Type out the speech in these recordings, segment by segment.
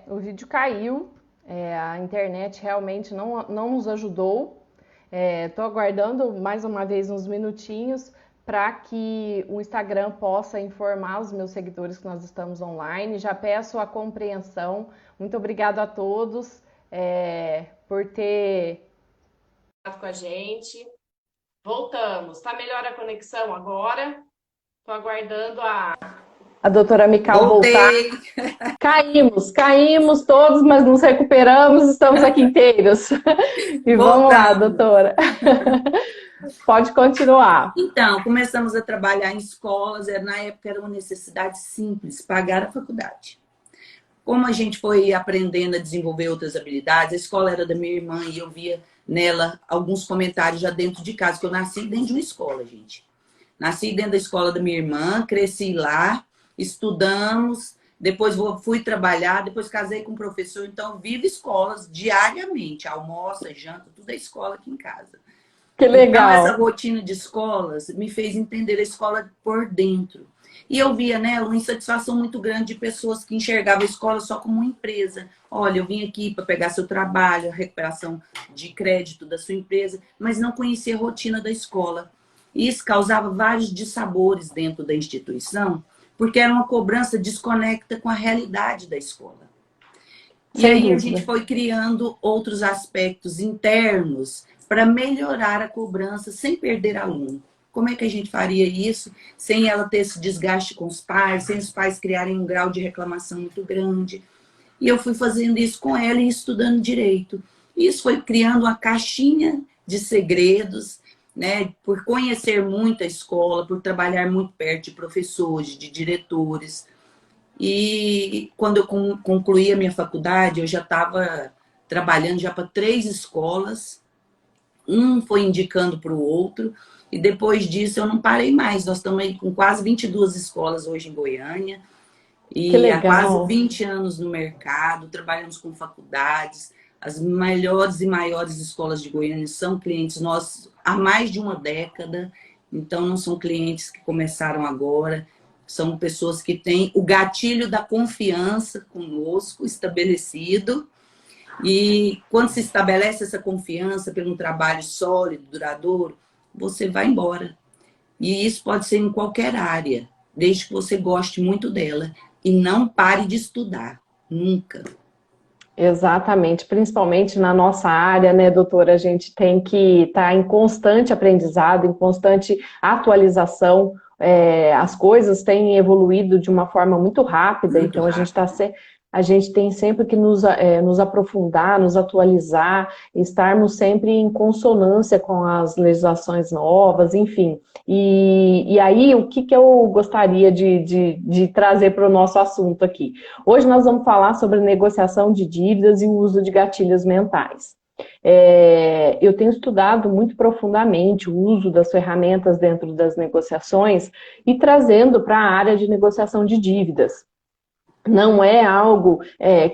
O vídeo caiu, a internet realmente não nos ajudou. Estou aguardando mais uma vez uns minutinhos para que o Instagram possa informar os meus seguidores que nós estamos online. Já peço a compreensão. Muito obrigado a todos por ter estado com a gente. Voltamos. Está melhor a conexão agora? Estou aguardando a doutora Mical voltar. Voltei. Caímos todos, mas nos recuperamos, estamos aqui inteiros. E vamos lá, Voltamos. doutora. Pode continuar. Então, começamos a trabalhar em escolas. Na época era uma necessidade simples, pagar a faculdade. Como a gente foi aprendendo a desenvolver outras habilidades, a escola era da minha irmã e eu via nela alguns comentários já dentro de casa, que eu nasci dentro de uma escola, gente. Nasci dentro da escola da minha irmã, cresci lá, estudamos, depois fui trabalhar, depois casei com um professor, então vivo escolas diariamente, almoça, janta, tudo é escola aqui em casa. Que Então, essa legal. rotina de escolas me fez entender a escola por dentro. E eu via nela uma insatisfação muito grande de pessoas que enxergavam a escola só como uma empresa. Olha, eu vim aqui para pegar seu trabalho, a recuperação de crédito da sua empresa, mas não conhecia a rotina da escola. E isso causava vários dissabores dentro da instituição, porque era uma cobrança desconecta com a realidade da escola. E Sem aí a gente dúvida. foi criando outros aspectos internos para melhorar a cobrança sem perder aluno. Como é que a gente faria isso sem ela ter esse desgaste com os pais, sem os pais criarem um grau de reclamação muito grande? E eu fui fazendo isso com ela e estudando direito. Isso foi criando uma caixinha de segredos, né? Por conhecer muito a escola, por trabalhar muito perto de professores, de diretores. E quando eu concluí a minha faculdade, eu já estava trabalhando já para 3 escolas. Um foi indicando para o outro. E depois disso eu não parei mais. Nós estamos aí com quase 22 escolas hoje em Goiânia. Que E há quase legal. 20 anos no mercado. Trabalhamos com faculdades. As melhores e maiores escolas de Goiânia são clientes nossos há mais de uma década. Então não são clientes que começaram agora. São pessoas que têm o gatilho da confiança conosco estabelecido. E quando se estabelece essa confiança por um trabalho sólido, duradouro, você vai embora. E isso pode ser em qualquer área, desde que você goste muito dela. E não pare de estudar, nunca. Exatamente, principalmente na nossa área, né, doutora? A gente tem que estar em constante aprendizado, em constante atualização. As coisas têm evoluído de uma forma muito rápida, Muito então rápido. a gente tem sempre que nos aprofundar, nos atualizar, estarmos sempre em consonância com as legislações novas, enfim. E aí, o que eu gostaria de trazer para o nosso assunto aqui? Hoje nós vamos falar sobre negociação de dívidas e o uso de gatilhos mentais. Eu tenho estudado muito profundamente o uso das ferramentas dentro das negociações e trazendo para a área de negociação de dívidas. Não é algo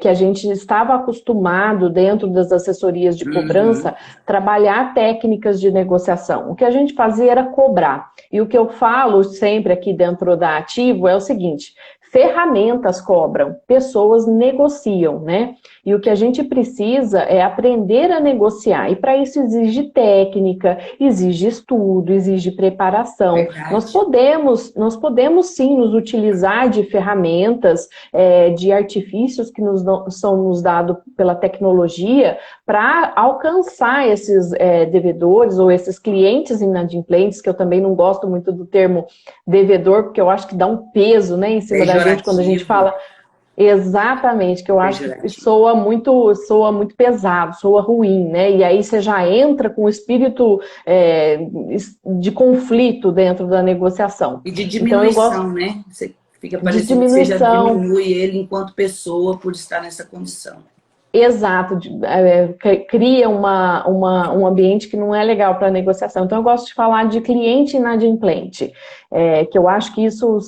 que a gente estava acostumado dentro das assessorias de Uhum. cobrança trabalhar técnicas de negociação. O que a gente fazia era cobrar. E o que eu falo sempre aqui dentro da Ativo é o seguinte: ferramentas cobram, pessoas negociam, né? E o que a gente precisa é aprender a negociar. E para isso exige técnica, exige estudo, exige preparação. Verdade. Nós podemos sim nos utilizar de ferramentas, de artifícios que são nos dados pela tecnologia para alcançar esses devedores ou esses clientes inadimplentes, que eu também não gosto muito do termo devedor, porque eu acho que dá um peso, né, em cima da gente quando a gente Pejorativo. fala. Exatamente, que eu acho que Pejorativo. soa muito pesado, soa ruim, né? E aí você já entra com o espírito de conflito dentro da negociação. E de Então eu gosto diminuição, né? Você fica de parecendo que você já diminuição. diminui ele enquanto pessoa por estar nessa condição. Exato, cria um ambiente que não é legal para negociação. Então, eu gosto de falar de cliente inadimplente, que eu acho que isso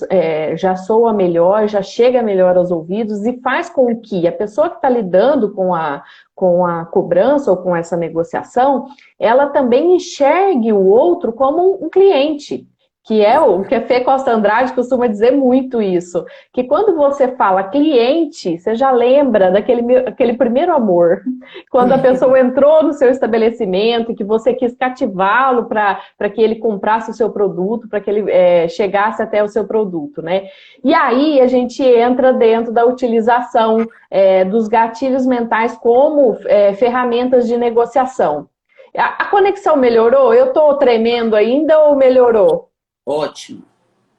já soa melhor, já chega melhor aos ouvidos e faz com que a pessoa que está lidando com a cobrança ou com essa negociação, ela também enxergue o outro como um cliente. que é o que a Fê Costa Andrade costuma dizer muito isso, que quando você fala cliente, você já lembra aquele primeiro amor, quando a pessoa entrou no seu estabelecimento e que você quis cativá-lo para que ele comprasse o seu produto, para que ele chegasse até o seu produto, né? E aí a gente entra dentro da utilização dos gatilhos mentais como ferramentas de negociação. A conexão melhorou? Eu estou tremendo ainda ou melhorou? Ótimo.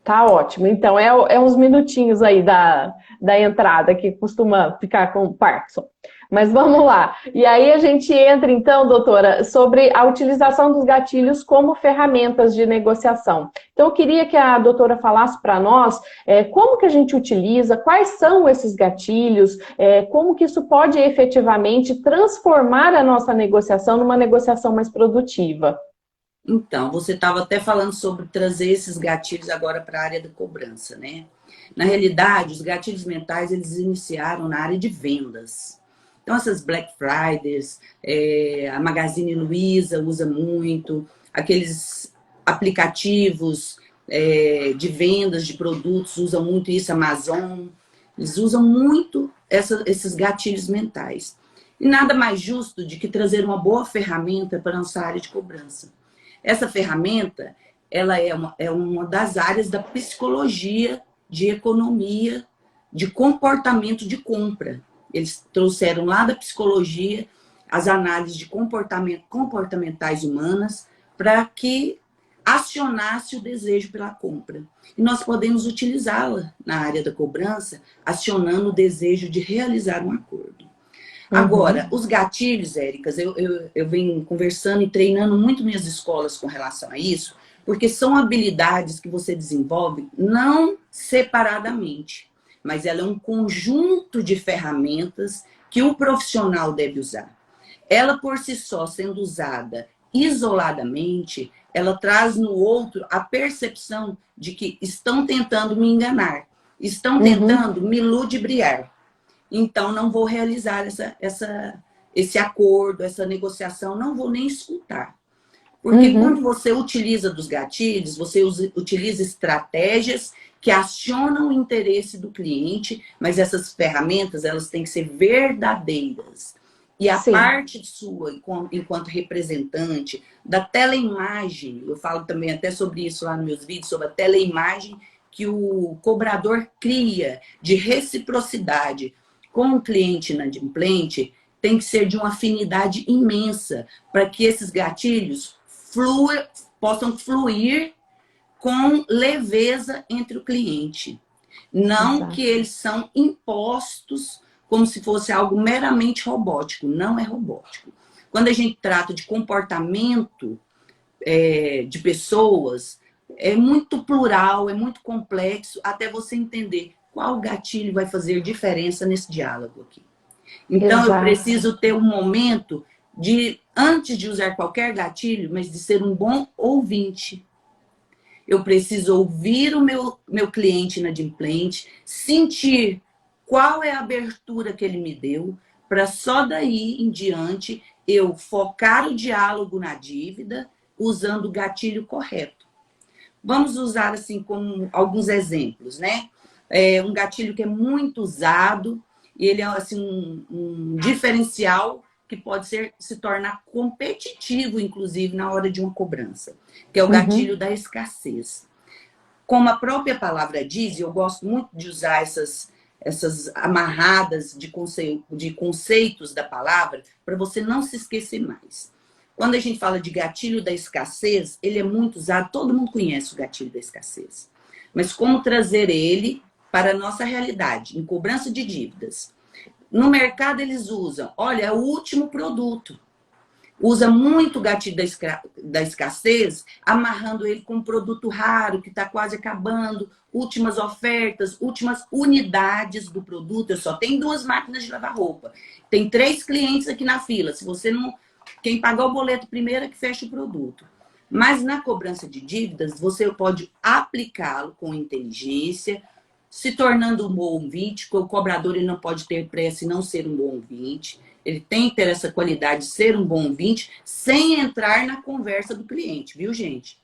Tá ótimo. Então, é uns minutinhos aí da entrada, que costuma ficar com o Parkinson. Mas vamos lá. E aí a gente entra, então, doutora, sobre a utilização dos gatilhos como ferramentas de negociação. Então, eu queria que a doutora falasse para nós como que a gente utiliza, quais são esses gatilhos, como que isso pode efetivamente transformar a nossa negociação numa negociação mais produtiva. Então, você estava até falando sobre trazer esses gatilhos agora para a área da cobrança, né? Na realidade, os gatilhos mentais, eles iniciaram na área de vendas. Então, essas Black Fridays, a Magazine Luiza usa muito, aqueles aplicativos de vendas de produtos usam muito isso, Amazon, eles usam muito esses gatilhos mentais. E nada mais justo de que trazer uma boa ferramenta para a nossa área de cobrança. Essa ferramenta, ela é uma das áreas da psicologia, de economia, de comportamento de compra. Eles trouxeram lá da psicologia as análises de comportamentais humanas para que acionasse o desejo pela compra. E nós podemos utilizá-la na área da cobrança, acionando o desejo de realizar um acordo. Agora, os gatilhos, Éricas, eu venho conversando e treinando muito minhas escolas com relação a isso, porque são habilidades que você desenvolve não separadamente, mas ela é um conjunto de ferramentas que o profissional deve usar. Ela, por si só, sendo usada isoladamente, ela traz no outro a percepção de que estão tentando me enganar, estão tentando me ludibriar. Então, não vou realizar esse acordo, essa negociação, não vou nem escutar. Porque quando você utiliza dos gatilhos, você utiliza estratégias que acionam o interesse do cliente, mas essas ferramentas, elas têm que ser verdadeiras. E a parte sua, enquanto representante, da teleimagem, eu falo também até sobre isso lá nos meus vídeos, sobre a teleimagem que o cobrador cria de reciprocidade com o cliente inadimplente, tem que ser de uma afinidade imensa para que esses gatilhos possam fluir com leveza entre o cliente. Não que eles são impostos como se fosse algo meramente robótico. Não é robótico. Quando a gente trata de comportamento de pessoas, é muito plural, é muito complexo, até você entender qual gatilho vai fazer diferença nesse diálogo aqui. Então, eu preciso ter um momento de, antes de usar qualquer gatilho, mas de ser um bom ouvinte. Eu preciso ouvir o meu cliente inadimplente, sentir qual é a abertura que ele me deu, para só daí em diante eu focar o diálogo na dívida usando o gatilho correto. Vamos usar assim como alguns exemplos, né? Um gatilho que é muito usado e ele é assim, um diferencial que pode se tornar competitivo, inclusive, na hora de uma cobrança, que é o gatilho da escassez. Como a própria palavra diz, e eu gosto muito de usar essas amarradas de conceitos da palavra, para você não se esquecer mais. Quando a gente fala de gatilho da escassez, ele é muito usado, todo mundo conhece o gatilho da escassez. Mas como trazer ele para a nossa realidade, em cobrança de dívidas? No mercado eles usam, olha, é o último produto. Usa muito o gatilho da escassez, amarrando ele com um produto raro, que está quase acabando, últimas ofertas, últimas unidades do produto. Eu só tenho 2 máquinas de lavar roupa. Tem 3 clientes aqui na fila. Se você não... Quem pagar o boleto primeiro é que fecha o produto. Mas na cobrança de dívidas, você pode aplicá-lo com inteligência, se tornando um bom ouvinte, porque o cobrador ele não pode ter pressa e não ser um bom ouvinte. Ele tem que ter essa qualidade de ser um bom ouvinte sem entrar na conversa do cliente, viu, gente?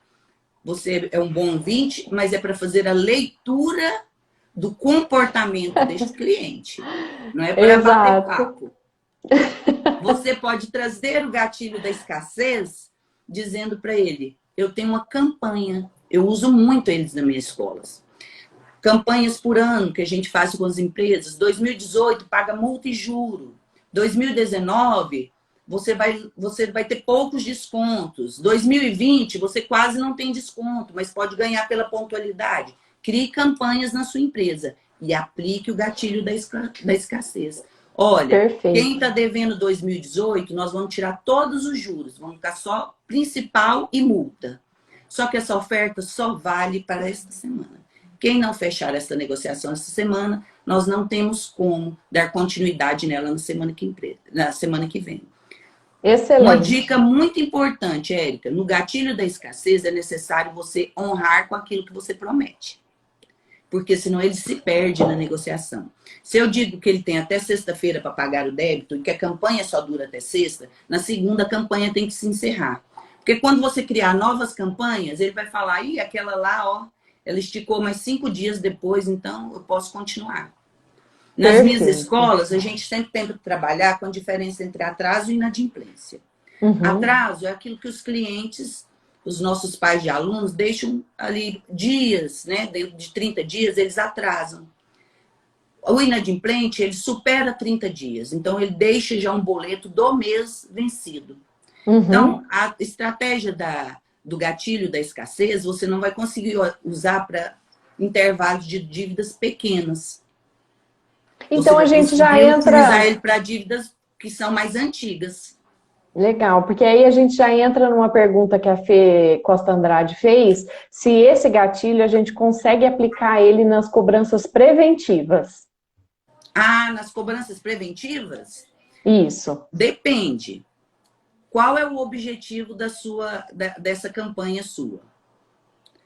você é um bom ouvinte, mas é para fazer a leitura do comportamento deste cliente. Não é para bater Exato. papo. Você pode trazer o gatilho da escassez dizendo para ele, eu tenho uma campanha, eu uso muito eles nas minhas escolas. Campanhas por ano que a gente faz com as empresas. 2018 paga multa e juro. 2019 você vai ter poucos descontos. 2020 você quase não tem desconto, mas pode ganhar pela pontualidade. Crie campanhas na sua empresa e aplique o gatilho da escassez. Olha, quem Perfeito. está devendo 2018, nós vamos tirar todos os juros, vamos ficar só principal e multa. Só que essa oferta só vale para esta semana. Quem não fechar essa negociação essa semana, nós não temos como dar continuidade nela na semana que vem. Uma Excelente. dica muito importante, Érica, no gatilho da escassez é necessário você honrar com aquilo que você promete. Porque senão ele se perde na negociação. Se eu digo que ele tem até sexta-feira para pagar o débito e que a campanha só dura até sexta, na segunda a campanha tem que se encerrar. Porque quando você criar novas campanhas, ele vai falar, ih, aquela lá, ó, ela esticou mais 5 dias depois, então eu posso continuar. Nas minhas Perfeito. escolas, a gente sempre tenta trabalhar com a diferença entre atraso e inadimplência. Uhum. Atraso é aquilo que os clientes, os nossos pais de alunos, deixam ali dias, né? De 30 dias, eles atrasam. O inadimplente, ele supera 30 dias. Então, ele deixa já um boleto do mês vencido. Então, Uhum. a estratégia do gatilho da escassez, você não vai conseguir usar para intervalos de dívidas pequenas. Você Então a vai gente já conseguir utilizar entra. ele para dívidas que são mais antigas. Legal, porque aí a gente já entra numa pergunta que a Fê Costa Andrade fez, se esse gatilho a gente consegue aplicar ele nas cobranças preventivas. Ah, nas cobranças preventivas? Isso. Depende. Qual é o objetivo dessa campanha sua?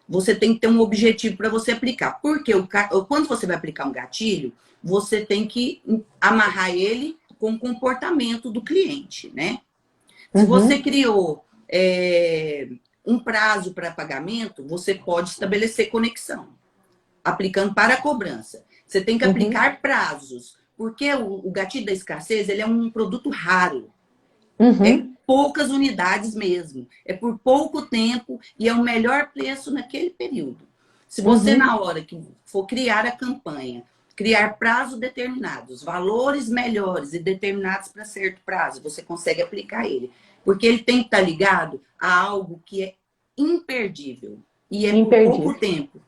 Você tem que ter um objetivo para você aplicar. Porque quando você vai aplicar um gatilho, você tem que amarrar ele com o comportamento do cliente, né? Se você Uhum. criou um prazo para pagamento, você pode estabelecer conexão, aplicando para a cobrança. Você tem que Uhum. aplicar prazos, porque o gatilho da escassez ele é um produto raro. É Uhum. poucas unidades mesmo. É por pouco tempo e é o melhor preço naquele período. Se você, Uhum. na hora que for criar a campanha, criar prazos determinados, valores melhores e determinados para certo prazo, você consegue aplicar ele. Porque ele tem que estar ligado a algo que é imperdível e é por pouco Imperdível. tempo.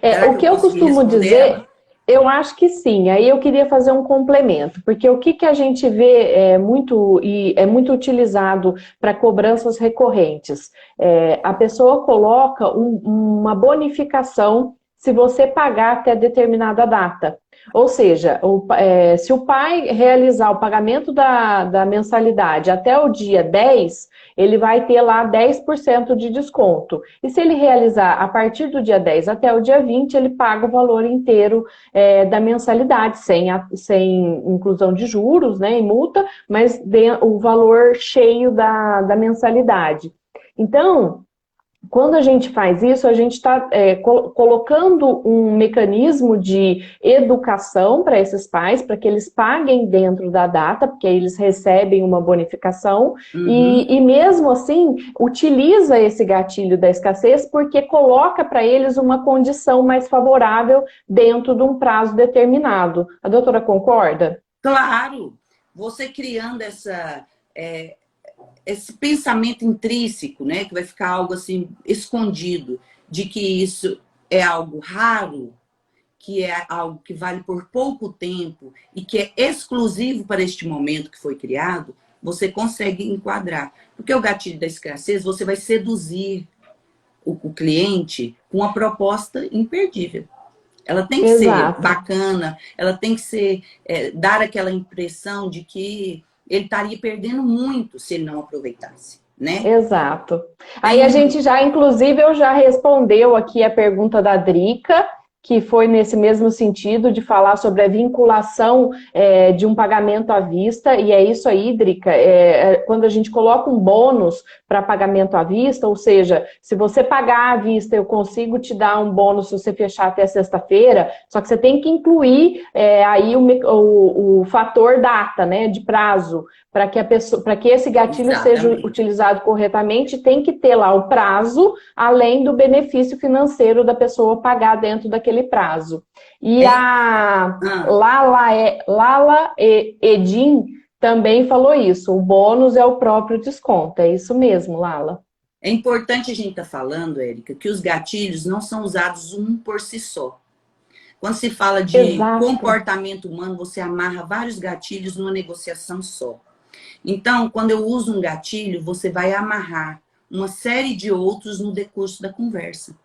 É, Será o que eu que eu consegui costumo responder ela? dizer, eu acho que sim. Aí eu queria fazer um complemento, porque o que, que a gente vê muito e é muito utilizado para cobranças recorrentes. A pessoa coloca uma bonificação se você pagar até determinada data. Ou seja, se o pai realizar o pagamento da mensalidade até o dia 10, ele vai ter lá 10% de desconto. E se ele realizar a partir do dia 10 até o dia 20, ele paga o valor inteiro da mensalidade, sem inclusão de juros, né, e multa, mas o valor cheio da mensalidade. Então, quando a gente faz isso, a gente está colocando um mecanismo de educação para esses pais, para que eles paguem dentro da data, porque aí eles recebem uma bonificação, Uhum. e mesmo assim, utiliza esse gatilho da escassez, porque coloca para eles uma condição mais favorável dentro de um prazo determinado. A doutora concorda? Claro, você criando esse pensamento intrínseco, né, que vai ficar algo assim escondido, de que isso é algo raro, que é algo que vale por pouco tempo e que é exclusivo para este momento que foi criado, você consegue enquadrar. Porque o gatilho da escassez, você vai seduzir o cliente com uma proposta imperdível. Ela tem que ser Exato. bacana, ela tem que ser dar aquela impressão de que ele estaria perdendo muito se ele não aproveitasse, né? Exato. Aí Tem a um. gente já, inclusive, eu já respondeu aqui a pergunta da Drica, que foi nesse mesmo sentido de falar sobre a vinculação de um pagamento à vista, e é isso aí, Drica, quando a gente coloca um bônus para pagamento à vista, ou seja, se você pagar à vista, eu consigo te dar um bônus se você fechar até sexta-feira, só que você tem que incluir aí o fator data, né, de prazo, para que esse gatilho seja utilizado corretamente, tem que ter lá o prazo, além do benefício financeiro da pessoa pagar dentro daquele prazo. E a Lala Edin também falou isso, o bônus é o próprio desconto, é isso mesmo, Lala. É importante a gente estar falando, Érica, que os gatilhos não são usados um por si só. Quando se fala de comportamento humano, você amarra vários gatilhos numa negociação só. Então, quando eu uso um gatilho, você vai amarrar uma série de outros no decurso da conversa.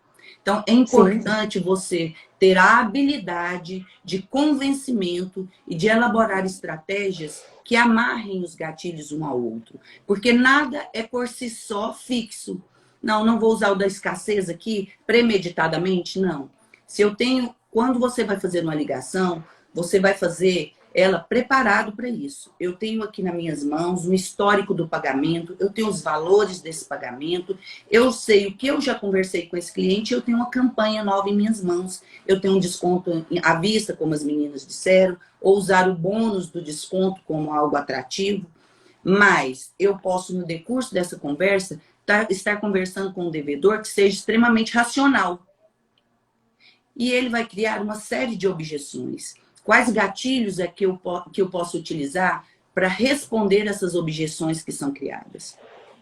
Então, é importante você ter a habilidade de convencimento e de elaborar estratégias que amarrem os gatilhos um ao outro. Porque nada é por si só fixo. Não vou usar o da escassez aqui premeditadamente, não. Se eu tenho, quando você vai fazer uma ligação, você vai fazer ela preparado para isso. Eu tenho aqui nas minhas mãos um histórico do pagamento, eu tenho os valores desse pagamento, eu sei o que eu já conversei com esse cliente, eu tenho uma campanha nova em minhas mãos, eu tenho um desconto à vista, como as meninas disseram, ou usar o bônus do desconto como algo atrativo, mas eu posso, no decurso dessa conversa, estar conversando com um devedor que seja extremamente racional. E ele vai criar uma série de objeções. Quais gatilhos é que eu posso utilizar para responder essas objeções que são criadas?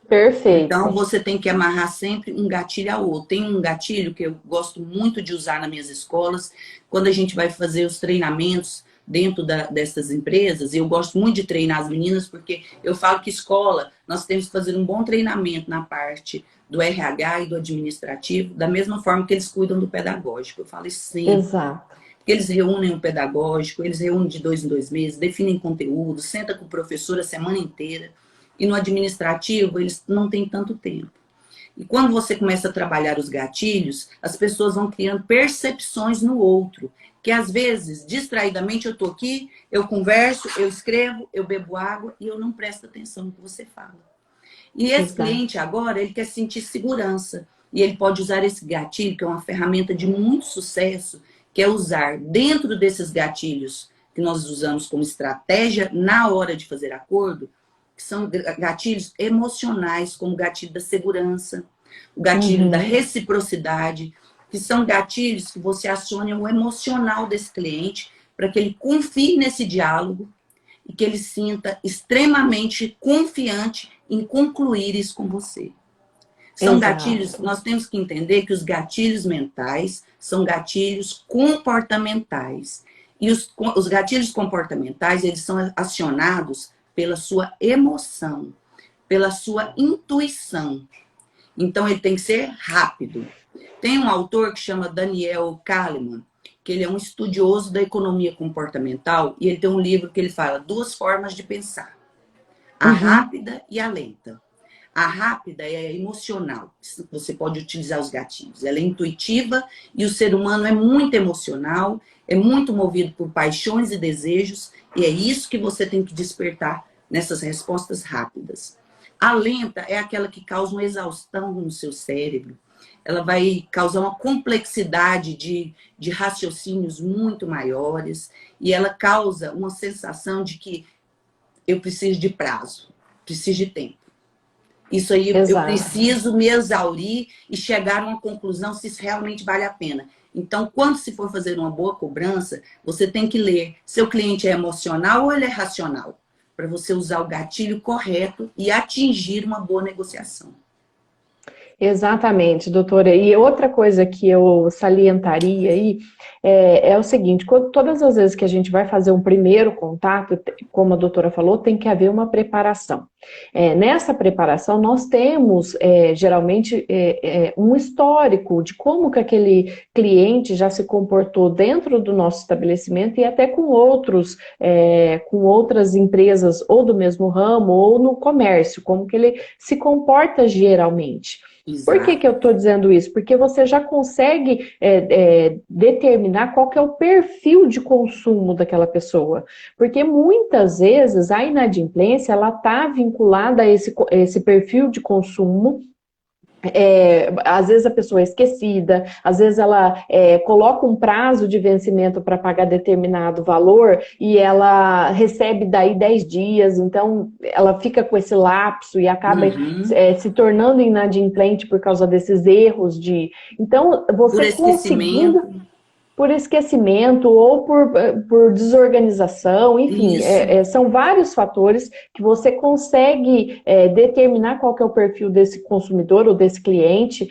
Perfeito. Então, você tem que amarrar sempre um gatilho ao outro. Tem um gatilho que eu gosto muito de usar nas minhas escolas, quando a gente vai fazer os treinamentos dentro dessas empresas, e eu gosto muito de treinar as meninas, porque eu falo que escola, nós temos que fazer um bom treinamento na parte do RH e do administrativo, da mesma forma que eles cuidam do pedagógico. Eu falo isso sempre. Exato. Porque eles reúnem o pedagógico, eles reúnem de 2 em 2 meses, definem conteúdo, senta com o professor a semana inteira. E no administrativo, eles não têm tanto tempo. E quando você começa a trabalhar os gatilhos, as pessoas vão criando percepções no outro. Que às vezes, distraidamente, eu estou aqui, eu converso, eu escrevo, eu bebo água e eu não presto atenção no que você fala. E esse cliente agora, ele quer sentir segurança. E ele pode usar esse gatilho, que é uma ferramenta de muito sucesso, que é usar dentro desses gatilhos que nós usamos como estratégia na hora de fazer acordo, que são gatilhos emocionais, como o gatilho da segurança, o gatilho da reciprocidade, que são gatilhos que você aciona o emocional desse cliente para que ele confie nesse diálogo e que ele sinta extremamente confiante em concluir isso com você. São gatilhos, nós temos que entender que os gatilhos mentais são gatilhos comportamentais. E os gatilhos comportamentais, eles são acionados pela sua emoção, pela sua intuição. Então, ele tem que ser rápido. Tem um autor que chama Daniel Kahneman, que ele é um estudioso da economia comportamental, e ele tem um livro que ele fala 2 formas de pensar. A rápida e a lenta. A rápida é emocional. Você pode utilizar os gatilhos. Ela é intuitiva e o ser humano é muito emocional, é muito movido por paixões e desejos, e é isso que você tem que despertar nessas respostas rápidas. A lenta é aquela que causa uma exaustão no seu cérebro. Ela vai causar uma complexidade de raciocínios muito maiores, e ela causa uma sensação de que eu preciso de prazo, preciso de tempo. Isso aí eu preciso me exaurir e chegar a uma conclusão se isso realmente vale a pena. Então, quando se for fazer uma boa cobrança, você tem que ler. Seu cliente é emocional ou ele é racional? Para você usar o gatilho correto e atingir uma boa negociação. Exatamente, doutora. E outra coisa que eu salientaria aí é o seguinte, todas as vezes que a gente vai fazer um primeiro contato, como a doutora falou, tem que haver uma preparação. Nessa preparação, nós temos, geralmente, um histórico de como que aquele cliente já se comportou dentro do nosso estabelecimento e até com outras empresas ou do mesmo ramo ou no comércio, como que ele se comporta geralmente. Por que que Exato. eu estou dizendo isso? Porque você já consegue determinar qual que é o perfil de consumo daquela pessoa. Porque muitas vezes a inadimplência ela está vinculada a esse perfil de consumo. Às vezes a pessoa é esquecida, às vezes ela coloca um prazo de vencimento para pagar determinado valor e ela recebe daí 10 dias, então ela fica com esse lapso e acaba Uhum. se tornando inadimplente por causa desses erros de. Então, Por você conseguindo esquecimento. por esquecimento ou por desorganização, enfim, Isso. são vários fatores que você consegue determinar qual que é o perfil desse consumidor ou desse cliente,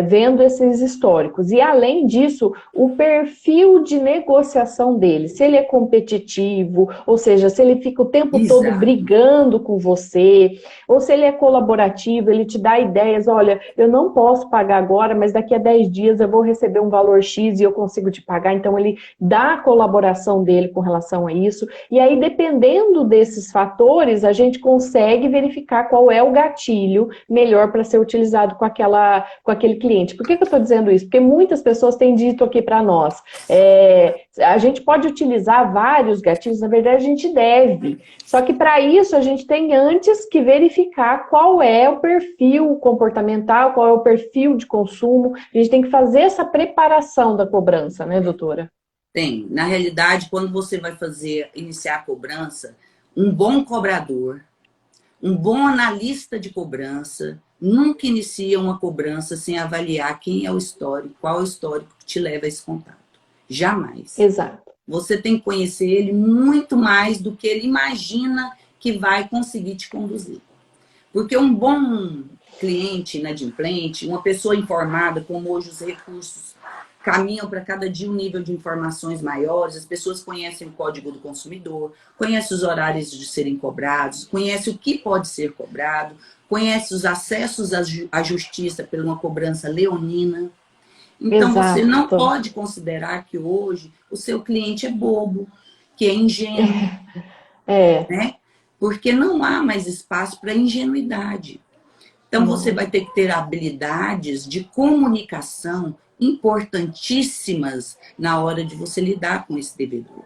vendo esses históricos. E além disso, o perfil de negociação dele, se ele é competitivo, ou seja, se ele fica o tempo todo Exato. brigando com você, ou se ele é colaborativo, ele te dá ideias, olha, eu não posso pagar agora, mas daqui a 10 dias eu vou receber um valor X e eu consigo te pagar. Então, ele dá a colaboração dele com relação a isso. E aí, dependendo desses fatores, a gente consegue verificar qual é o gatilho melhor para ser utilizado com aquele cliente. Por que que eu estou dizendo isso? Porque muitas pessoas têm dito aqui para nós, a gente pode utilizar vários gatilhos, na verdade a gente deve. Só que para isso a gente tem antes que verificar qual é o perfil comportamental, qual é o perfil de consumo. A gente tem que fazer essa preparação da cobrança, né, doutora? Tem. Na realidade, quando você vai iniciar a cobrança, um bom cobrador, um bom analista de cobrança, nunca inicia uma cobrança sem avaliar quem é o histórico, qual é o histórico que te leva a esse contato. Jamais. Exato. Você tem que conhecer ele muito mais do que ele imagina que vai conseguir te conduzir. Porque um bom cliente inadimplente, uma pessoa informada, como hoje os recursos caminham para cada dia um nível de informações maiores, as pessoas conhecem o Código do Consumidor, conhecem os horários de serem cobrados, conhecem o que pode ser cobrado, conhecem os acessos à justiça por uma cobrança leonina. Então, você não Exato. pode considerar que hoje o seu cliente é bobo, que é ingênuo, É. né? Porque não há mais espaço para ingenuidade. Então, você Não. vai ter que ter habilidades de comunicação importantíssimas na hora de você lidar com esse devedor.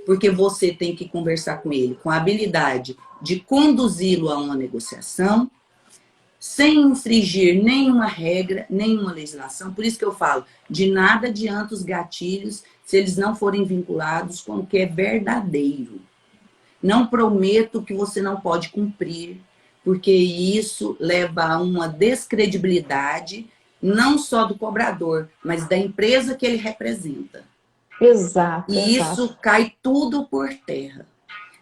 Porque você tem que conversar com ele com a habilidade de conduzi-lo a uma negociação, sem infringir nenhuma regra, nenhuma legislação. Por isso que eu falo, de nada adianta os gatilhos se eles não forem vinculados com o que é verdadeiro. Não prometo que você não pode cumprir, porque isso leva a uma descredibilidade, não só do cobrador, mas da empresa que ele representa. Exato, E exato. isso cai tudo por terra.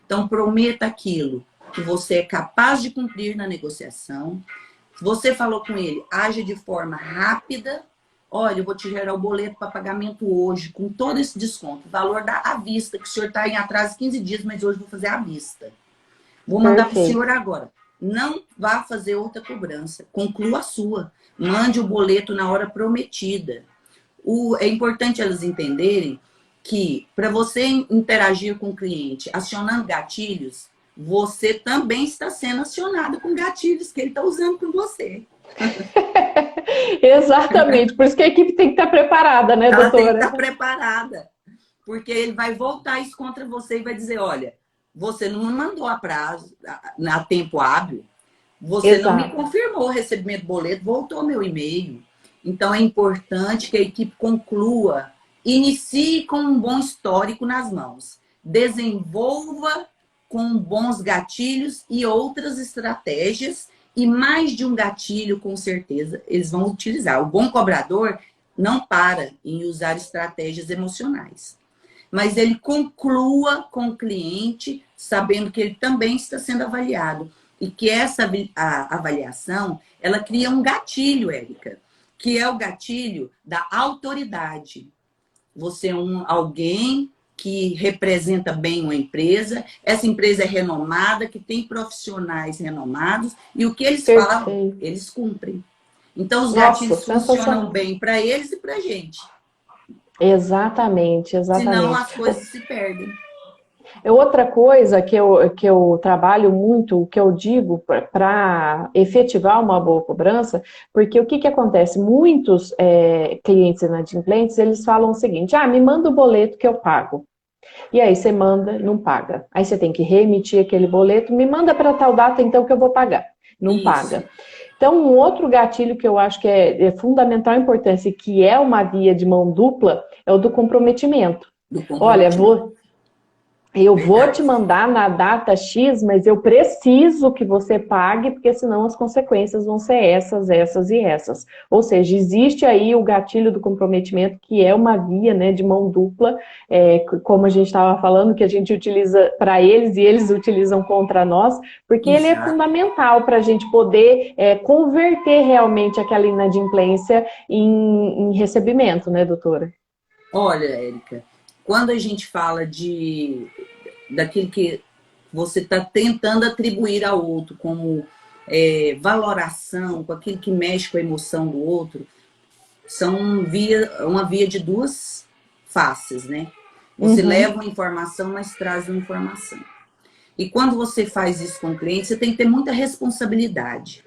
Então, prometa aquilo que você é capaz de cumprir na negociação. Se você falou com ele, age de forma rápida. Olha, eu vou te gerar o boleto para pagamento hoje, com todo esse desconto. O valor à vista, que o senhor está em atraso 15 dias, mas hoje eu vou fazer à vista. Vou mandar para o senhor Perfeito. agora. Não vá fazer outra cobrança. Conclua a sua. Mande o boleto na hora prometida. É importante elas entenderem que, para você interagir com o cliente acionando gatilhos, você também está sendo acionado com gatilhos que ele está usando com você. Exatamente. Por isso que a equipe tem que estar preparada, né, Ela tem que doutora? estar preparada, porque ele vai voltar isso contra você e vai dizer, olha, você não me mandou a prazo, a tempo hábil, você não me Exato. confirmou o recebimento do boleto, voltou meu e-mail. Então é importante que a equipe conclua, inicie com um bom histórico nas mãos, desenvolva com bons gatilhos e outras estratégias, e mais de um gatilho, com certeza, eles vão utilizar. O bom cobrador não para em usar estratégias emocionais, mas ele conclua com o cliente, sabendo que ele também está sendo avaliado. E que essa avaliação, ela cria um gatilho, Érica, que é o gatilho da autoridade. Você é alguém que representa bem uma empresa, essa empresa é renomada, que tem profissionais renomados, e o que eles falam, Perfeito. eles cumprem. Então, os Nossa, gatilhos funcionam sensacional. bem para eles e para a gente. Exatamente, Senão, exatamente. as coisas se perdem. É outra coisa que eu trabalho muito, o que eu digo para efetivar uma boa cobrança, porque o que, que acontece? Muitos clientes inadimplentes, eles falam o seguinte, me manda o boleto que eu pago. E aí você manda, não paga. Aí você tem que reemitir aquele boleto, me manda para tal data então que eu vou pagar. Não Isso, paga. Então, um outro gatilho que eu acho que é fundamental importância e que é uma via de mão dupla é o do comprometimento. do Olha, comprometimento. eu vou te Verdade. mandar na data X, mas eu preciso que você pague, porque senão as consequências vão ser essas, essas e essas. Ou seja, existe aí o gatilho do comprometimento, que é uma via, né, de mão dupla, como a gente estava falando, que a gente utiliza para eles e eles utilizam contra nós, porque ele é Exato. fundamental para a gente poder converter realmente aquela inadimplência em recebimento, né, doutora? Olha, Érica, quando a gente fala daquilo que você está tentando atribuir ao outro como valoração, com aquilo que mexe com a emoção do outro, são uma via de duas faces, né? Você leva Uhum. uma informação, mas traz uma informação. E quando você faz isso com o cliente, você tem que ter muita responsabilidade.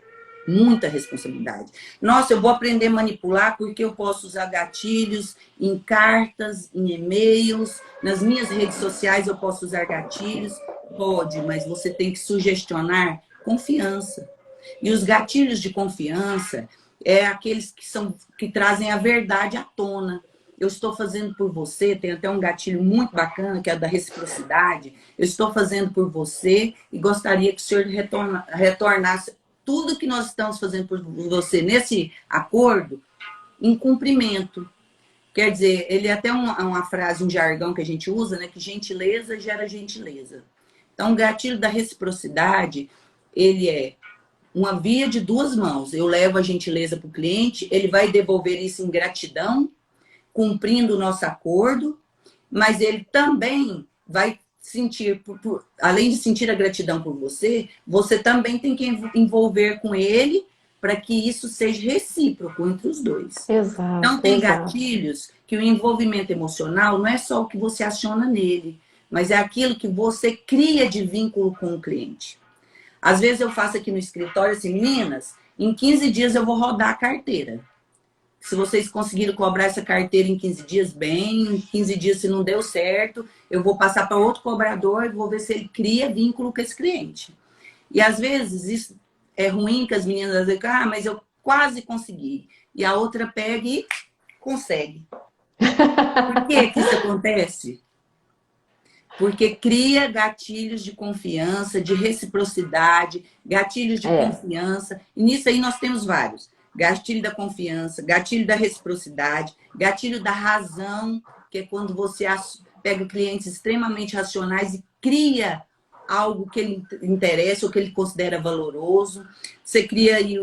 Muita responsabilidade. Nossa, eu vou aprender a manipular porque eu posso usar gatilhos em cartas, em e-mails, nas minhas redes sociais eu posso usar gatilhos. Pode, mas você tem que sugestionar confiança. E os gatilhos de confiança é aqueles que trazem a verdade à tona. Eu estou fazendo por você, tem até um gatilho muito bacana, que é da reciprocidade. Eu estou fazendo por você e gostaria que o senhor retornasse tudo que nós estamos fazendo por você nesse acordo em cumprimento. Quer dizer, ele é até uma frase, um jargão que a gente usa, né? Que gentileza gera gentileza. Então, o gatilho da reciprocidade, ele é uma via de duas mãos. Eu levo a gentileza para o cliente, ele vai devolver isso em gratidão, cumprindo o nosso acordo, mas ele também vai sentir, além de sentir a gratidão por você, você também tem que envolver com ele para que isso seja recíproco entre os dois. Então, Exato, tem exato. gatilhos que o envolvimento emocional não é só o que você aciona nele, mas é aquilo que você cria de vínculo com o cliente. Às vezes eu faço aqui no escritório assim, meninas, em 15 dias eu vou rodar a carteira. Se vocês conseguiram cobrar essa carteira em 15 dias, bem. Em 15 dias, se não deu certo, eu vou passar para outro cobrador e vou ver se ele cria vínculo com esse cliente. E às vezes isso é ruim que as meninas dizem, mas eu quase consegui. E a outra pega e consegue. Por que que isso acontece? Porque cria gatilhos de confiança, de reciprocidade, gatilhos de É, confiança. E nisso aí nós temos vários. Gatilho da confiança, gatilho da reciprocidade, gatilho da razão, que é quando você pega clientes extremamente racionais e cria algo que ele interessa ou que ele considera valoroso. Você cria aí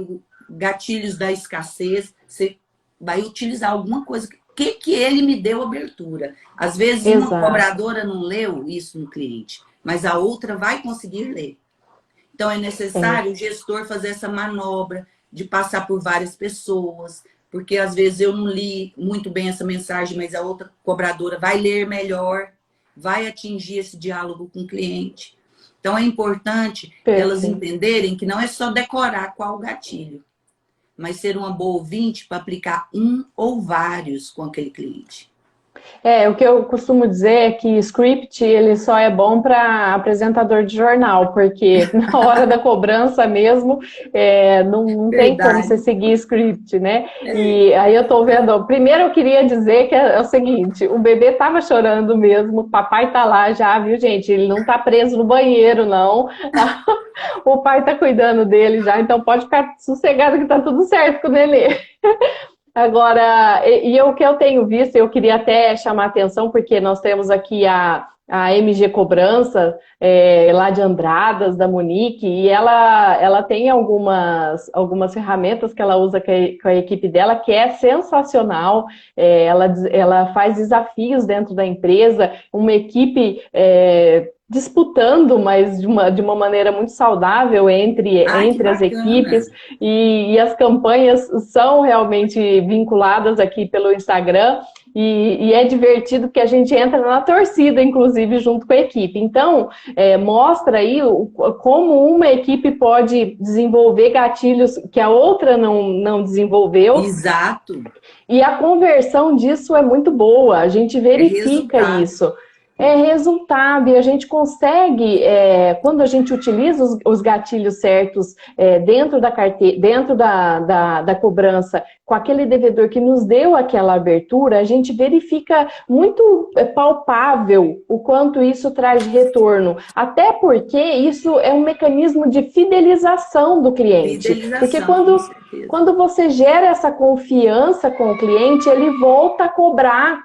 gatilhos da escassez, você vai utilizar alguma coisa que ele me deu abertura. Às vezes uma exato. cobradora não leu isso no cliente, mas a outra vai conseguir ler. Então é É. necessário o gestor fazer essa manobra de passar por várias pessoas, porque às vezes eu não li muito bem essa mensagem, mas a outra cobradora vai ler melhor, vai atingir esse diálogo com o cliente. Então é importante elas Perfeito. entenderem que não é só decorar qual gatilho, mas ser uma boa ouvinte para aplicar um ou vários com aquele cliente. O que eu costumo dizer é que script ele só é bom para apresentador de jornal, porque na hora da cobrança mesmo, não tem como você Verdade. seguir script, né? É, E aí eu tô vendo. Primeiro eu queria dizer que é o seguinte: o bebê tava chorando mesmo, o papai tá lá já, viu, gente? Ele não tá preso no banheiro, não. O pai tá cuidando dele já, então pode ficar sossegado que tá tudo certo com o nenê. Agora, o que eu tenho visto, eu queria até chamar a atenção, porque nós temos aqui a MG Cobrança, lá de Andradas, da Monique, e ela tem algumas ferramentas que ela usa com a equipe dela, que é sensacional. Ela faz desafios dentro da empresa, uma equipe disputando, mas de uma maneira muito saudável Ai, que entre as bacana. equipes, e as campanhas são realmente vinculadas aqui pelo Instagram, e é divertido porque a gente entra na torcida, inclusive, junto com a equipe. Então, mostra aí como uma equipe pode desenvolver gatilhos que a outra não desenvolveu, Exato. e a conversão disso é muito boa, a gente É verifica resultado. isso. É resultado, e a gente consegue, quando a gente utiliza os gatilhos certos dentro da carteira, dentro da cobrança, com aquele devedor que nos deu aquela abertura, a gente verifica muito palpável o quanto isso traz de retorno. Até porque isso é um mecanismo de fidelização do cliente. Porque Fidelização, com certeza. quando você gera essa confiança com o cliente, ele volta a cobrar,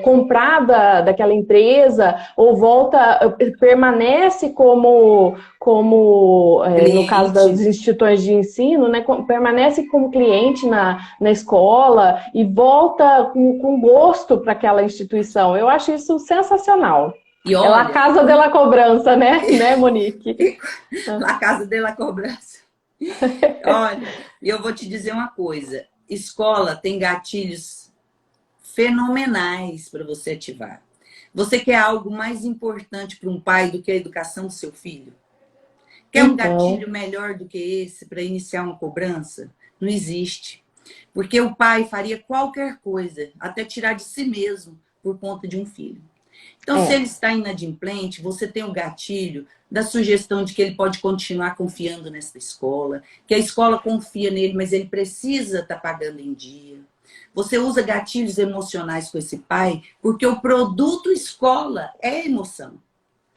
comprar daquela empresa, ou permanece no caso das Cliente. instituições de ensino, né, permanece como cliente na escola e volta com gosto para aquela instituição. Eu acho isso sensacional. E É a olha, casa de la cobrança, né, Monique? La Casa de la Cobrança. Olha, eu vou te dizer uma coisa. Escola tem gatilhos fenomenais para você ativar. Você quer algo mais importante para um pai do que a educação do seu filho? Quer um Então, gatilho melhor do que esse para iniciar uma cobrança? Não existe. Porque o pai faria qualquer coisa, até tirar de si mesmo, por conta de um filho. Então, se ele é, está inadimplente, você tem o gatilho da sugestão de que ele pode continuar confiando nessa escola, que a escola confia nele, mas ele precisa estar pagando em dia. Você usa gatilhos emocionais com esse pai, porque o produto escola é emoção.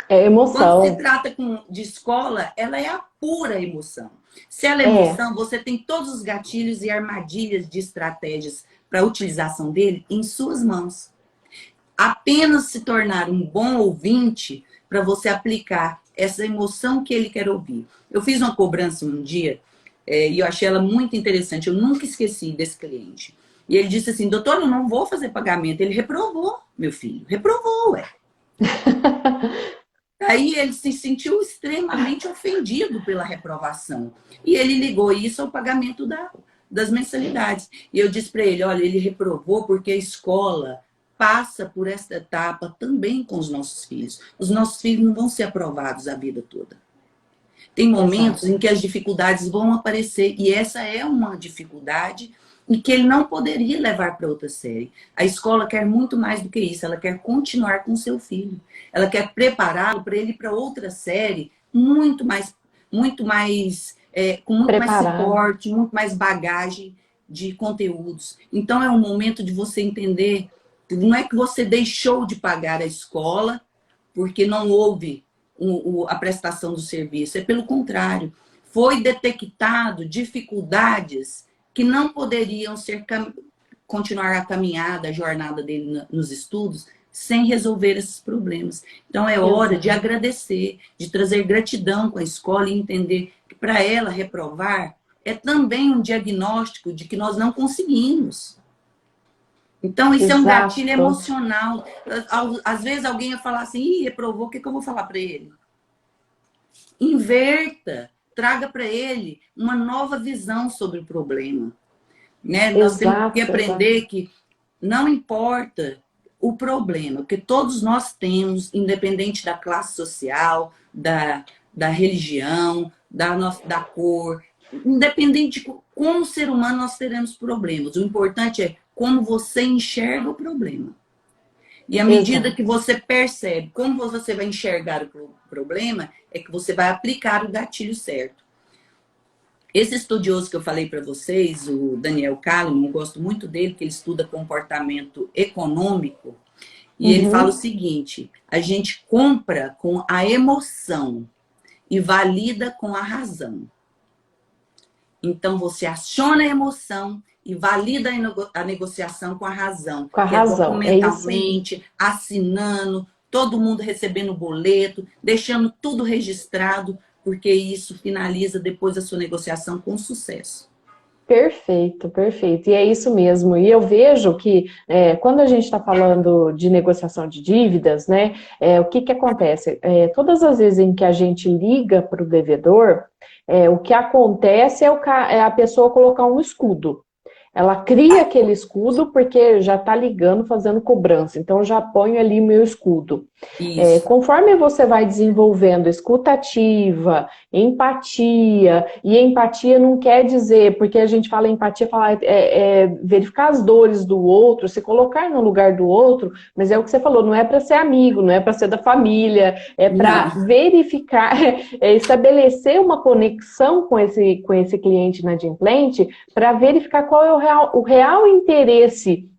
é Quando se emoção. trata de escola, ela é a pura emoção. Se ela é É, emoção, você tem todos os gatilhos e armadilhas de estratégias para a utilização dele em suas mãos. Apenas se tornar um bom ouvinte para você aplicar essa emoção que ele quer ouvir. Eu fiz uma cobrança um dia e eu achei ela muito interessante. Eu nunca esqueci desse cliente. E ele disse assim, doutor, eu não vou fazer pagamento. Ele reprovou, meu filho. Reprovou, ué. Aí ele se sentiu extremamente ofendido pela reprovação. E ele ligou isso ao pagamento das mensalidades. E eu disse para ele, olha, ele reprovou porque a escola passa por esta etapa também com os nossos filhos. Os nossos filhos não vão ser aprovados a vida toda. Tem momentos exato. em que as dificuldades vão aparecer, e essa é uma dificuldade e que ele não poderia levar para outra série. A escola quer muito mais do que isso, ela quer continuar com seu filho. Ela quer prepará-lo para ele ir para outra série muito mais com muito mais Preparado. suporte, muito mais bagagem de conteúdos. Então é um momento de você entender, não é que você deixou de pagar a escola porque não houve a prestação do serviço. É pelo contrário. Foi detectado dificuldades que não poderiam continuar a caminhada, a jornada dele nos estudos, sem resolver esses problemas. Então, é hora de Exato. agradecer, de trazer gratidão com a escola e entender que para ela reprovar é também um diagnóstico de que nós não conseguimos. Então, isso é um gatilho Exato. emocional. Às vezes alguém ia falar assim, ih, reprovou, o que eu vou falar para ele? Inverta, traga para ele uma nova visão sobre o problema. Né? Nós temos que Exato, exato. aprender que não importa o problema, porque todos nós temos, independente da classe social, da religião, da cor, independente de como ser humano nós teremos problemas. O importante é como você enxerga o problema. E à medida que Exato. você percebe como você vai enxergar o problema, é que você vai aplicar o gatilho certo. Esse estudioso que eu falei para vocês, o Daniel Kahneman, eu gosto muito dele, que ele estuda comportamento econômico, e ele fala o Uhum. seguinte, a gente compra com a emoção e valida com a razão. Então, você aciona a emoção e valida a negociação com a razão, Com a que é razão. É isso aí. documentalmente, assinando, todo mundo recebendo boleto, deixando tudo registrado, porque isso finaliza depois a sua negociação com sucesso. Perfeito, perfeito. E é isso mesmo. E eu vejo que quando a gente está falando de negociação de dívidas, né, o que que acontece? Todas as vezes em que a gente liga para o devedor, o que acontece é a pessoa colocar um escudo. Ela cria aquele escudo porque já está ligando, fazendo cobrança. Então, eu já ponho ali meu escudo. Isso. Conforme você vai desenvolvendo escutativa, empatia, e empatia não quer dizer, porque a gente fala empatia, fala, verificar as dores do outro, se colocar no lugar do outro, mas é o que você falou, não é para ser amigo, não é para ser da família, é para Não, verificar, estabelecer uma conexão com esse cliente inadimplente para verificar qual é o real interesse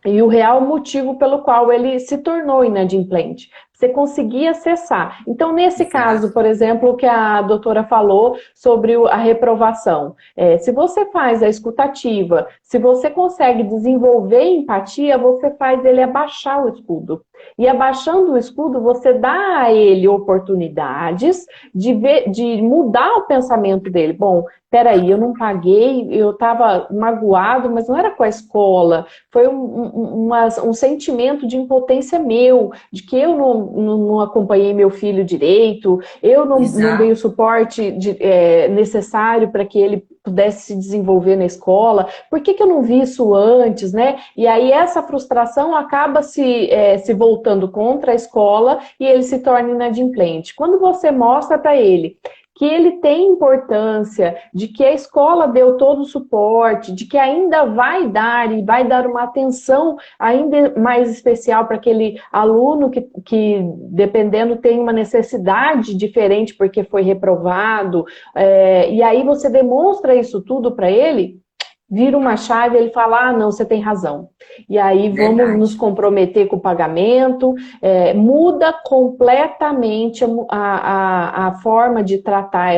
e o real motivo pelo qual ele se tornou inadimplente. Você conseguir acessar. Então, nesse caso, exato. por exemplo, que a doutora falou sobre a reprovação. Se você faz a escutativa, se você consegue desenvolver empatia, você faz ele abaixar o escudo. E abaixando o escudo, você dá a ele oportunidades de mudar o pensamento dele. Bom, peraí, eu não paguei, eu estava magoado, mas não era com a escola, foi um sentimento de impotência meu, de que eu não acompanhei meu filho direito, eu não dei o Exato. suporte necessário para que ele pudesse se desenvolver na escola, por que eu não vi isso antes, né? E aí essa frustração acaba se voltando contra a escola e ele se torna inadimplente. Quando você mostra para ele que ele tem importância, de que a escola deu todo o suporte, de que ainda vai dar e vai dar uma atenção ainda mais especial para aquele aluno que, dependendo, tem uma necessidade diferente porque foi reprovado, e aí você demonstra isso tudo para ele, vira uma chave, ele fala, não, você tem razão. E aí vamos nos Verdade. comprometer com o pagamento, muda completamente a forma de tratar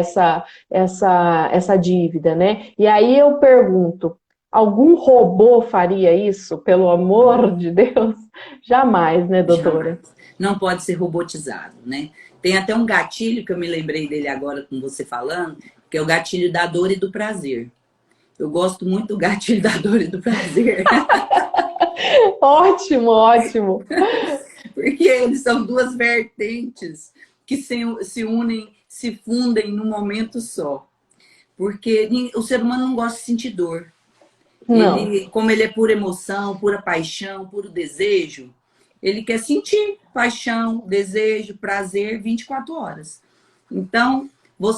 essa dívida, né? E aí eu pergunto, algum robô faria isso? Pelo amor de Deus? Jamais, né, doutora? Jamais. Não pode ser robotizado, né? Tem até um gatilho que eu me lembrei dele agora com você falando, que é o gatilho da dor e do prazer. Eu gosto muito do gatilho da dor e do prazer, Ótimo, ótimo. porque eles são duas vertentes que se unem, se fundem num momento só. Porque o ser humano não gosta de sentir dor. Não, Ele, como ele é pura emoção, pura paixão, puro desejo, ele quer sentir paixão, desejo, prazer 24 horas. Então,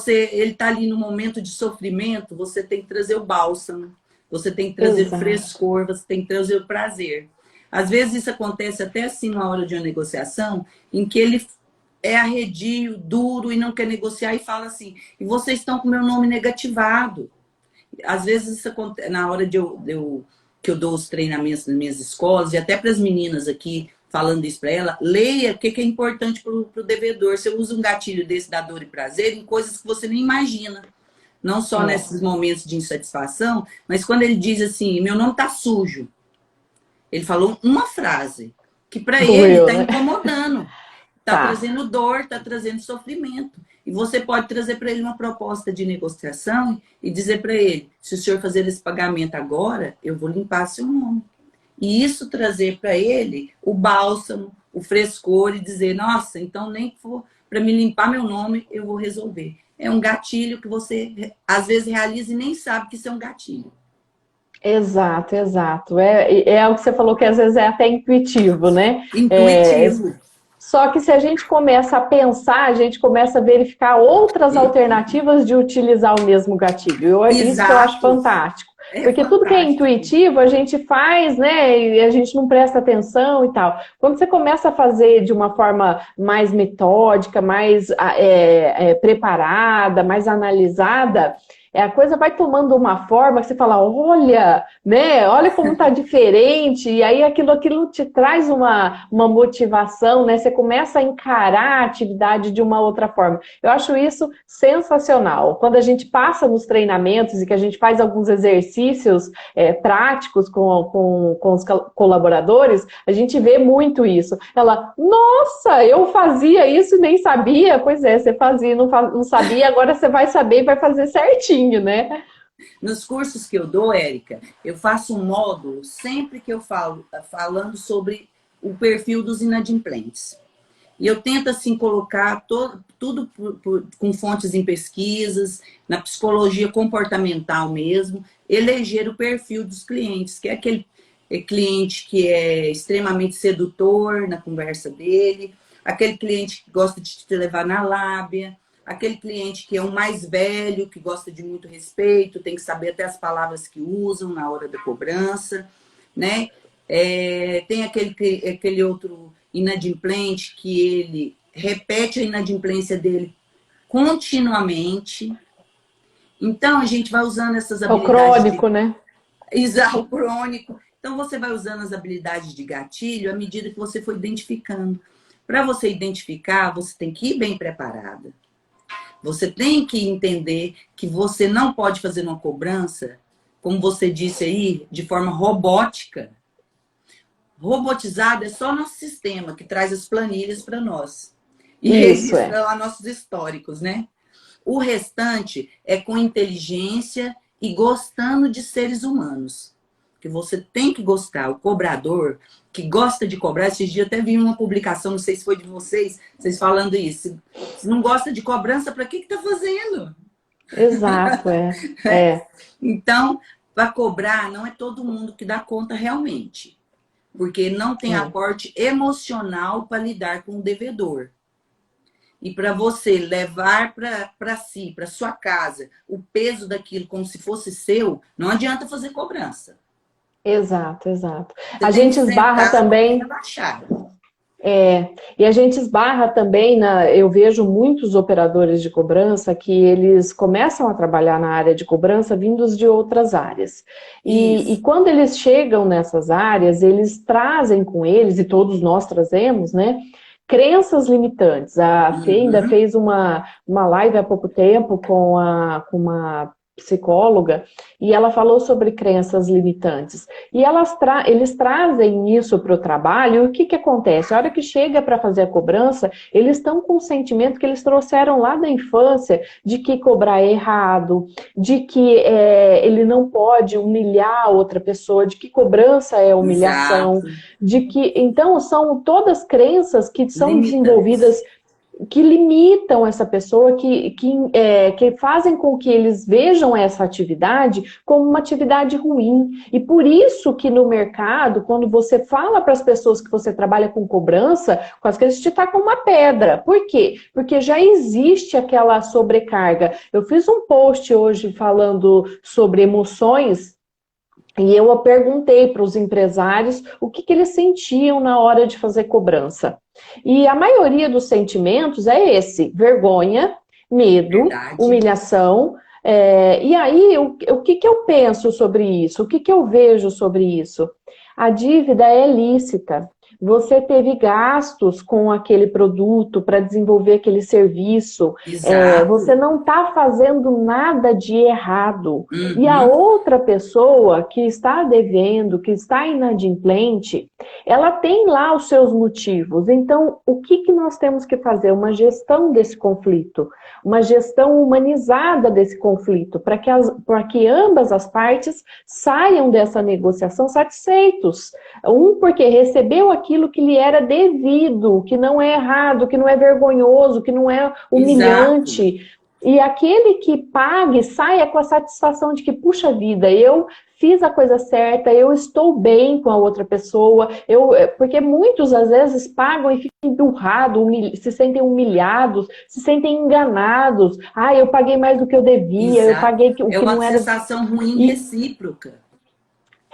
ele está ali no momento de sofrimento, você tem que trazer o bálsamo, você tem que trazer o exato. frescor, você tem que trazer o prazer. Às vezes isso acontece até assim na hora de uma negociação, em que ele é arredio, duro e não quer negociar e fala assim, e vocês estão com meu nome negativado. Às vezes isso acontece na hora que eu dou os treinamentos nas minhas escolas, e até para as meninas aqui, falando isso para ela, leia o que é importante para o devedor. Você usa um gatilho desse da dor e prazer em coisas que você nem imagina. Não só É. nesses momentos de insatisfação, mas quando ele diz assim, meu nome está sujo. Ele falou uma frase que para ele Doeu, está né? incomodando. Está Tá. trazendo dor, está trazendo sofrimento. E você pode trazer para ele uma proposta de negociação e dizer para ele, se o senhor fazer esse pagamento agora, eu vou limpar seu nome. E isso trazer para ele o bálsamo, o frescor e dizer, nossa, então nem que for para me limpar meu nome, eu vou resolver. É um gatilho que você às vezes realiza e nem sabe que isso é um gatilho. Exato, exato. É o que você falou que às vezes é até intuitivo, né? É, Intuitivo. só que se a gente começa a pensar, a gente começa a verificar outras alternativas de utilizar o mesmo gatilho. Isso que eu acho Exato. fantástico. É Porque tudo que é fantástico. intuitivo a gente faz, né? E a gente não presta atenção e tal. Quando você começa a fazer de uma forma mais metódica, mais preparada, mais analisada, a coisa vai tomando uma forma que você fala, olha, né? Olha como tá diferente. E aí aquilo te traz uma motivação, né? Você começa a encarar a atividade de uma outra forma. Eu acho isso sensacional. Quando a gente passa nos treinamentos e que a gente faz alguns exercícios práticos com os colaboradores, a gente vê muito isso. Ela, nossa, eu fazia isso e nem sabia. Pois é, você fazia, não sabia, agora você vai saber e vai fazer certinho, né? Nos cursos que eu dou, Érica, eu faço um módulo sempre que eu falando sobre o perfil dos inadimplentes. E eu tento, assim, colocar tudo com fontes em pesquisas, na psicologia comportamental mesmo, eleger o perfil dos clientes, que é aquele cliente que é extremamente sedutor na conversa dele, aquele cliente que gosta de te levar na lábia, aquele cliente que é um mais velho, que gosta de muito respeito, tem que saber até as palavras que usam na hora da cobrança, né? Tem aquele outro inadimplente que ele repete a inadimplência dele continuamente. Então, a gente vai usando essas É o habilidades crônico, né? o crônico. Então, você vai usando as habilidades de gatilho à medida que você for identificando. Para você identificar, você tem que ir bem preparada. Você tem que entender que você não pode fazer uma cobrança, como você disse aí, de forma robótica. Robotizado é só nosso sistema que traz as planilhas para nós. E Isso, registra lá nossos históricos, né? O restante é com inteligência e gostando de seres humanos. Que você tem que gostar. O cobrador que gosta de cobrar, esses dias até vi uma publicação, não sei se foi de vocês falando isso. Se não gosta de cobrança, para que está fazendo? Exato, é. Então, para cobrar, não é todo mundo que dá conta realmente. Porque não tem aporte emocional para lidar com o devedor. E para você levar para si, para sua casa, o peso daquilo como se fosse seu, não adianta fazer cobrança. Exato, exato. Você A tem que gente esbarra sentar e também. relaxar. E a gente esbarra também eu vejo muitos operadores de cobrança que eles começam a trabalhar na área de cobrança vindos de outras áreas. E Isso. quando eles chegam nessas áreas, eles trazem com eles, e todos nós trazemos, né? Crenças limitantes. A Fê ainda fez uma live há pouco tempo com uma psicóloga e ela falou sobre crenças limitantes. E eles trazem isso para o trabalho e o que acontece? A hora que chega para fazer a cobrança, eles estão com o sentimento que eles trouxeram lá da infância de que cobrar é errado, de que ele não pode humilhar a outra pessoa, de que cobrança é humilhação, Exato. de que... Então, são todas crenças que são desenvolvidas, Limitantes. que limitam essa pessoa, que fazem com que eles vejam essa atividade como uma atividade ruim. E por isso que no mercado, quando você fala para as pessoas que você trabalha com cobrança, quase que eles te tacam uma pedra. Por quê? Porque já existe aquela sobrecarga. Eu fiz um post hoje falando sobre emoções, e eu perguntei para os empresários o que eles sentiam na hora de fazer cobrança. E a maioria dos sentimentos é esse: vergonha, medo, Verdade. humilhação. E aí, o que eu penso sobre isso? O que eu vejo sobre isso? A dívida é lícita. Você teve gastos com aquele produto para desenvolver aquele serviço. Você Exato. não está fazendo nada de errado. E a outra pessoa que está devendo, que está inadimplente, ela tem lá os seus motivos. Então, o que nós temos que fazer? Uma gestão desse conflito, uma gestão humanizada desse conflito, para que ambas as partes saiam dessa negociação satisfeitos. Um porque recebeu aquilo que lhe era devido, que não é errado, que não é vergonhoso, que não é humilhante. Exato. E aquele que pague saia com a satisfação de que, puxa vida, eu fiz a coisa certa, eu estou bem com a outra pessoa, porque muitos às vezes pagam e ficam emburrados, se sentem humilhados, se sentem enganados. Ah, eu paguei mais do que eu devia, eu Exato. paguei o É que uma não era. sensação ruim recíproca.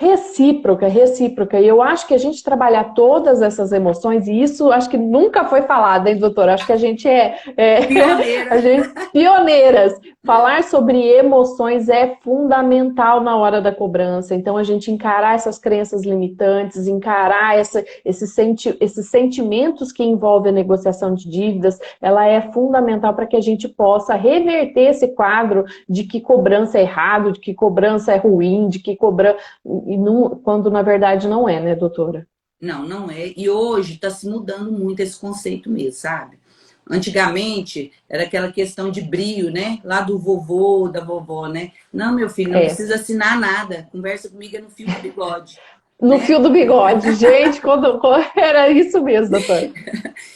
Recíproca, recíproca. E eu acho que a gente trabalhar todas essas emoções, e isso acho que nunca foi falado, hein, doutora? Acho que a gente Pioneira. a gente pioneiras. Falar sobre emoções é fundamental na hora da cobrança. Então, a gente encarar essas crenças limitantes, encarar esses sentimentos que envolvem a negociação de dívidas, ela é fundamental para que a gente possa reverter esse quadro de que cobrança é errado, de que cobrança é ruim, de que cobrança... quando na verdade não é, né, doutora? Não, não é. E hoje está se mudando muito esse conceito mesmo, sabe? Antigamente, era aquela questão de brio, né? Lá do vovô, da vovó, né? Não, meu filho, não precisa assinar nada. Conversa comigo é no fio do bigode, No né? fio do bigode. Gente, era isso mesmo, doutor.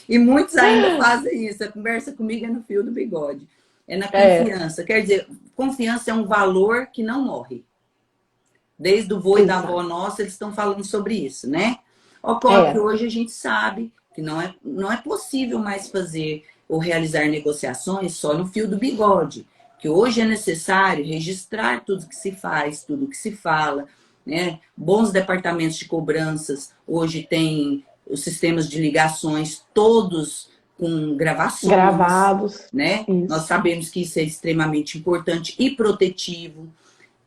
E muitos ainda fazem isso. A conversa comigo é no fio do bigode. É na É, confiança. Quer dizer, confiança é um valor que não morre. Desde o vô e da avó exato. nossa, eles estão falando sobre isso, né? Ocorre que É, hoje a gente sabe que não é possível mais fazer ou realizar negociações só no fio do bigode. Que hoje é necessário registrar tudo que se faz, tudo que se fala, né? Bons departamentos de cobranças hoje têm os sistemas de ligações todos com gravações, gravados. né? Nós Isso. sabemos que isso é extremamente importante e protetivo.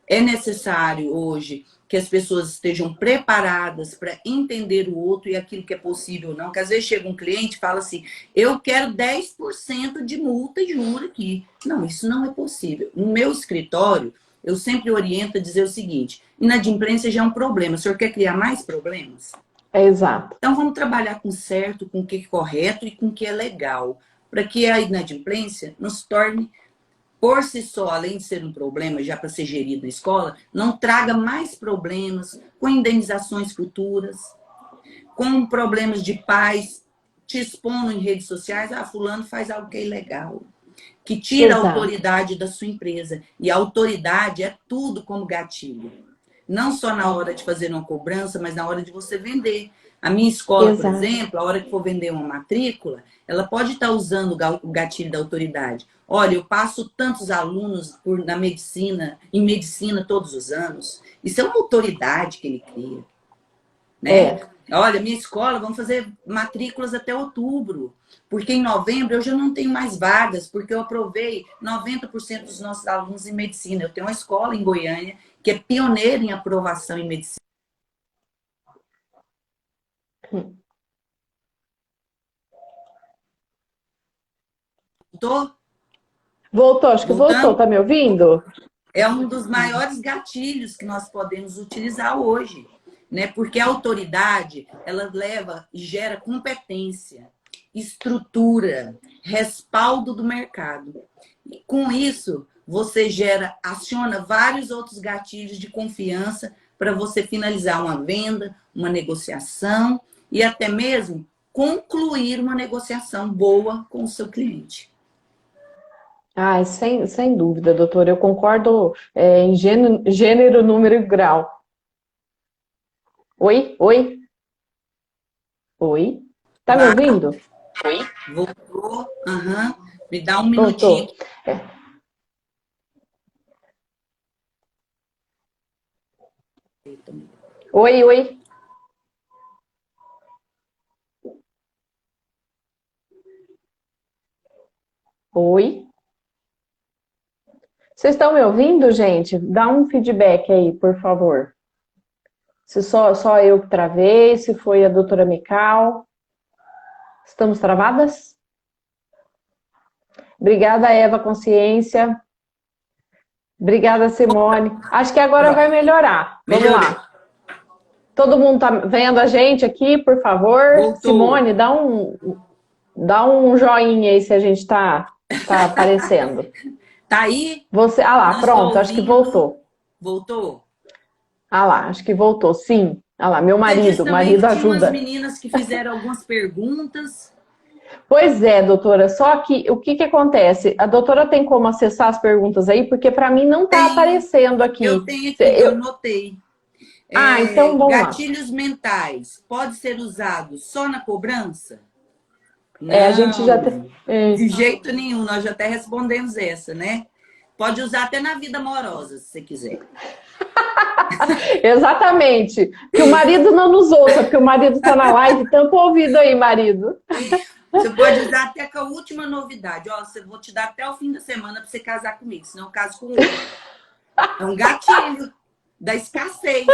É necessário hoje que as pessoas estejam preparadas para entender o outro e aquilo que é possível ou não. Porque às vezes chega um cliente e fala assim, eu quero 10% de multa e juro aqui. Não, isso não é possível. No meu escritório, eu sempre oriento a dizer o seguinte, inadimplência já é um problema. O senhor quer criar mais problemas? É exato. Então vamos trabalhar com certo, com o que é correto e com o que é legal. Para que a inadimplência não se torne por si só, além de ser um problema já para ser gerido na escola, não traga mais problemas com indenizações futuras, com problemas de pais te expondo em redes sociais, fulano faz algo que é ilegal, que tira a Exato. autoridade da sua empresa. E a autoridade é tudo como gatilho. Não só na hora de fazer uma cobrança, mas na hora de você vender. A minha escola, por Exato. exemplo, a hora que for vender uma matrícula, ela pode estar usando o gatilho da autoridade. Olha, eu passo tantos alunos na medicina, em medicina todos os anos. Isso é uma autoridade que ele cria, né? É. Olha, minha escola, vamos fazer matrículas até outubro, porque em novembro eu já não tenho mais vagas, porque eu aprovei 90% dos nossos alunos em medicina. Eu tenho uma escola em Goiânia que é pioneira em aprovação em medicina. Tô Voltou, acho que voltou. voltando? Tá me ouvindo? É um dos maiores gatilhos que nós podemos utilizar hoje, né? Porque a autoridade, ela leva e gera competência, estrutura, respaldo do mercado. E com isso, você aciona vários outros gatilhos de confiança para você finalizar uma venda, uma negociação e até mesmo concluir uma negociação boa com o seu cliente. Ah, sem dúvida, doutor. Eu concordo em gênero, número e grau. Oi? Oi? Oi? Tá me Claro, ouvindo? voltou. Aham. Me dá um Voltou. minutinho. Oi, oi. Oi. Vocês estão me ouvindo, gente? Dá um feedback aí, por favor. Se só eu que travei, se foi a doutora Mical. Estamos travadas? Obrigada, Eva Consciência. Obrigada, Simone. Acho que agora vai melhorar. Vamos Melhorou. lá. Todo mundo tá vendo a gente aqui, por favor? Voltou. Simone, dá um joinha aí se a gente tá aparecendo. Tá aí? Você, lá, Não estou pronto, acho que ouvindo. voltou. Voltou? Lá, acho que voltou, sim. Lá, meu Você disse também marido que tinha umas ajuda. meninas que fizeram algumas perguntas. Pois é, doutora, só que o que acontece? A doutora tem como acessar as perguntas aí? Porque para mim não está Tenho. aparecendo Eu aqui. tenho aqui, eu notei. Então vamos lá. Gatilhos mentais. Pode ser usado só na cobrança? A gente já tem. Não. De jeito nenhum. Nós já até respondemos essa, né? Pode usar até na vida amorosa, se você quiser. Exatamente. Que o marido não nos ouça, porque o marido está na live. Tampa o ouvido aí, marido. Você pode usar até com a última novidade. Ó, vou te dar até o fim da semana para você casar comigo, senão eu caso com outro. É um gatilho da escassez.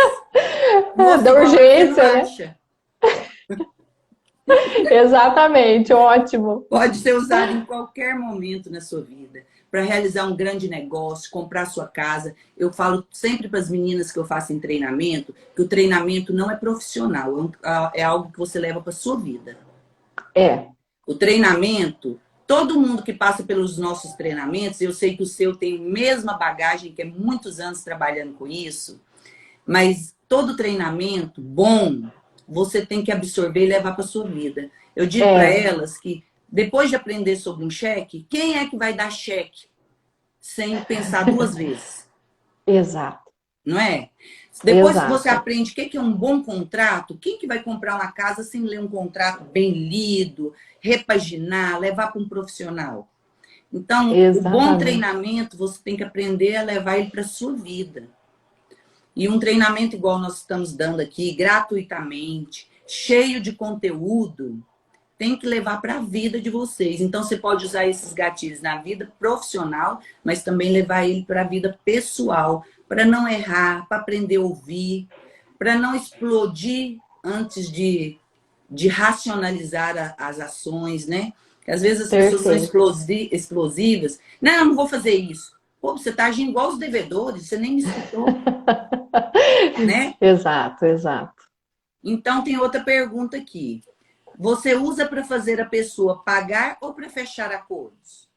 Moço, Da igual você não urgência, né? acha. Exatamente, ótimo. Pode ser usado em qualquer momento na sua vida. Para realizar um grande negócio, comprar sua casa. Eu falo sempre para as meninas que eu faço em treinamento, que o treinamento não é profissional, é algo que você leva para sua vida. É. O treinamento, todo mundo que passa pelos nossos treinamentos, eu sei que o seu tem a mesma bagagem, que é muitos anos trabalhando com isso, mas todo treinamento bom, você tem que absorver e levar para sua vida. Eu digo para elas que, depois de aprender sobre um cheque, quem é que vai dar cheque sem pensar duas vezes? Exato. Não é? Depois que você Exato. aprende o que é um bom contrato, quem que vai comprar uma casa sem ler um contrato bem lido, repaginar, levar para um profissional? Então, o bom Exatamente. treinamento, você tem que aprender a levar ele para a sua vida. E um treinamento igual nós estamos dando aqui, gratuitamente, cheio de conteúdo, tem que levar para a vida de vocês. Então, você pode usar esses gatilhos na vida profissional, mas também levar ele para a vida pessoal, para não errar, para aprender a ouvir, para não explodir antes de racionalizar as ações, né? Porque às vezes as pessoas são Perfeito. explosivas. Não, eu não vou fazer isso. Pô, você está agindo igual os devedores, você nem me escutou, né? Exato, exato. Então, tem outra pergunta aqui. Você usa para fazer a pessoa pagar ou para fechar acordos?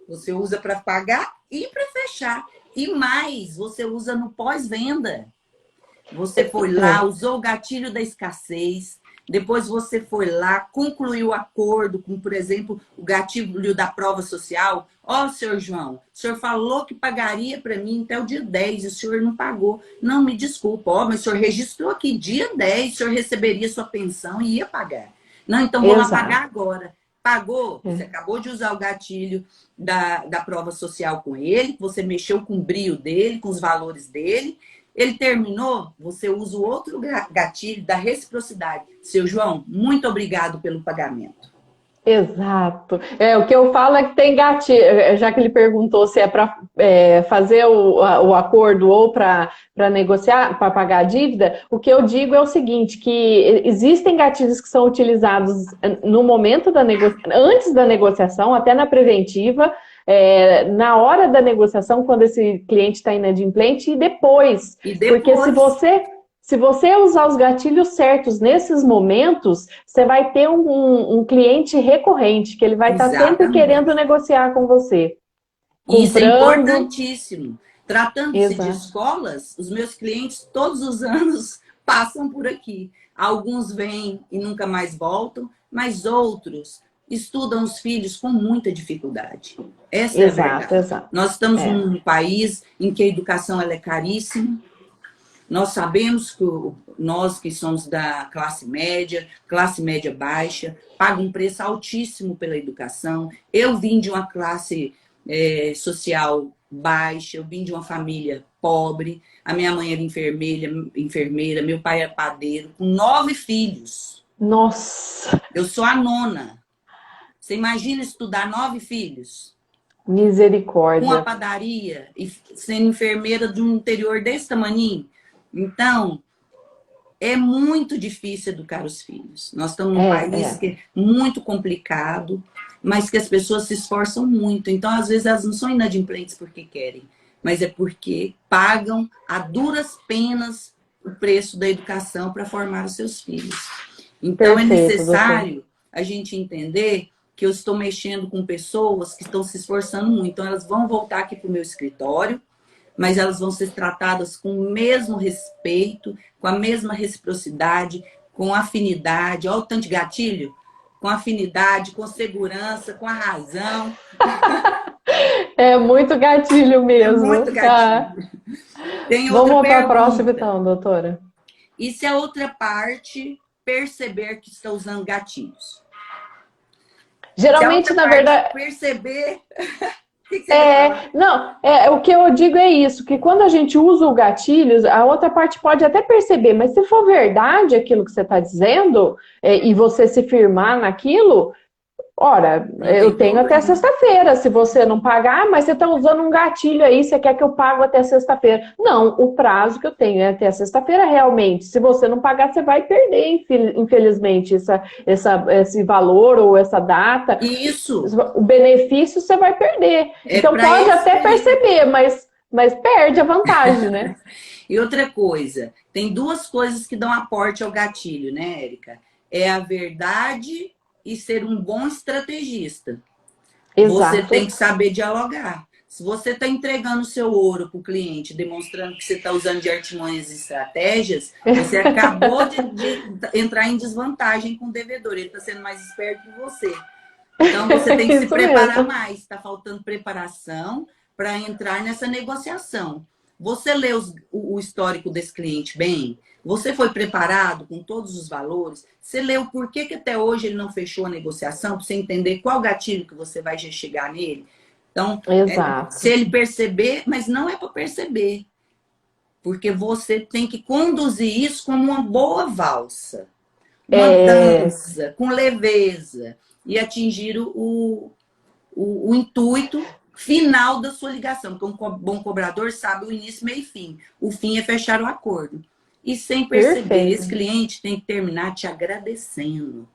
Você usa para pagar e para fechar. E mais, você usa no pós-venda. Você foi lá, usou o gatilho da escassez, depois você foi lá, concluiu o acordo com, por exemplo, o gatilho da prova social. Ó, senhor João, o senhor falou que pagaria para mim até o dia 10 e o senhor não pagou. Não, me desculpa, ó, mas o senhor registrou aqui dia 10, o senhor receberia sua pensão e ia pagar. Não, então vamos pagar Exato. agora. Pagou? Você acabou de usar o gatilho da prova social com ele, você mexeu com o brio dele, com os valores dele. Ele terminou, você usa o outro gatilho da reciprocidade. Seu João, muito obrigado pelo pagamento. Exato. O que eu falo é que tem gatilho, já que ele perguntou se é para fazer o acordo ou para negociar, para pagar a dívida, o que eu digo é o seguinte, que existem gatilhos que são utilizados no momento da antes da negociação, até na preventiva, na hora da negociação, quando esse cliente está inadimplente, e depois. E Porque depois, se você usar os gatilhos certos nesses momentos, você vai ter um cliente recorrente, que ele vai estar sempre querendo exatamente. negociar com você. Isso é Comprando. importantíssimo. Tratando-se de Exato. escolas, os meus clientes todos os anos passam por aqui. Alguns vêm e nunca mais voltam, mas outros estudam os filhos com muita dificuldade. Essa é a Exato, verdade. exato. Nós estamos É, num país em que a educação ela é caríssima. Nós sabemos que nós que somos da classe média baixa, pagam um preço altíssimo pela educação. Eu vim de uma classe social baixa, eu vim de uma família pobre, a minha mãe era enfermeira, meu pai era padeiro, com 9 filhos. nossa, Eu sou a nona. Você imagina estudar 9 filhos? Com a misericórdia. padaria e sendo enfermeira de um interior desse tamaninho? Então, é muito difícil educar os filhos. Nós estamos num país É. que é muito complicado, mas que as pessoas se esforçam muito. Então, às vezes, elas não são inadimplentes porque querem, mas é porque pagam a duras penas o preço da educação para formar os seus filhos. Então, é Perfeito, doutor. necessário a gente entender que eu estou mexendo com pessoas que estão se esforçando muito. Então, elas vão voltar aqui para o meu escritório, mas elas vão ser tratadas com o mesmo respeito, com a mesma reciprocidade, com afinidade. Olha o tanto de gatilho. Com afinidade, com segurança, com a razão. É muito gatilho É muito mesmo. gatilho. Tem outra Vamos para a próxima pergunta. então, doutora. E se a outra parte perceber que está usando gatilhos? Se a Geralmente, outra na parte verdade, perceber... O que você vai falar? não, o que eu digo é isso, que quando a gente usa o gatilho, a outra parte pode até perceber, mas se for verdade aquilo que você está dizendo, e você se firmar naquilo, ora, Não eu tem tenho até problema. sexta-feira, se você não pagar, mas você está usando um gatilho aí, você quer que eu pago até sexta-feira. Não, o prazo que eu tenho é até sexta-feira realmente. Se você não pagar, você vai perder, infelizmente, esse valor ou essa data. Isso O benefício você vai perder. é Então para pode esse até período. perceber, mas perde a vantagem, né? E outra coisa, tem duas coisas que dão aporte ao gatilho, né, Érica? É a verdade e ser um bom estrategista. Exato. Você tem que saber dialogar. Se você está entregando o seu ouro para o cliente, demonstrando que você está usando de artimanhas e estratégias, você acabou de entrar em desvantagem com o devedor. Ele está sendo mais esperto que você. Então, você tem que se Isso preparar mesmo. mais. Está faltando preparação para entrar nessa negociação. Você leu o histórico desse cliente bem? Você foi preparado com todos os valores? Você leu por que até hoje ele não fechou a negociação? Para você entender qual gatilho que você vai chegar nele? Então, se Exato. ele perceber, mas não é para perceber. Porque você tem que conduzir isso como uma boa valsa. Uma dança, com leveza. E atingir o intuito final da sua ligação. Porque um bom cobrador sabe o início, meio e fim. O fim é fechar o acordo. E sem perceber, esse Perfeito. cliente tem que terminar te agradecendo.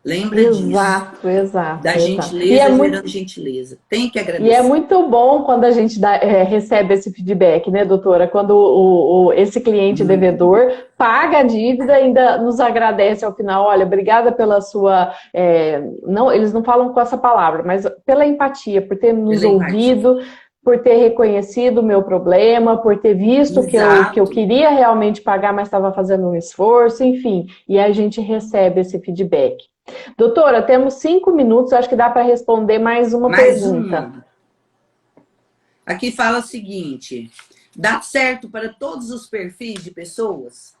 Lembra disso. Exato, exato, Da exato. E gentileza gerando gentileza. Tem que e é agradecer. muito bom quando a gente recebe esse feedback, né, doutora? Quando esse cliente Muito bom. devedor paga a dívida e ainda nos agradece ao final. Olha, obrigada pela sua. Não, eles não falam com essa palavra, mas pela empatia, por ter nos Pela empatia. ouvido, por ter reconhecido o meu problema, por ter visto que eu Exato. queria realmente pagar, mas estava fazendo um esforço, enfim. E a gente recebe esse feedback. Doutora, temos 5 minutos, acho que dá para responder mais uma Mais pergunta. uma. Aqui fala o seguinte: dá certo para todos os perfis de pessoas?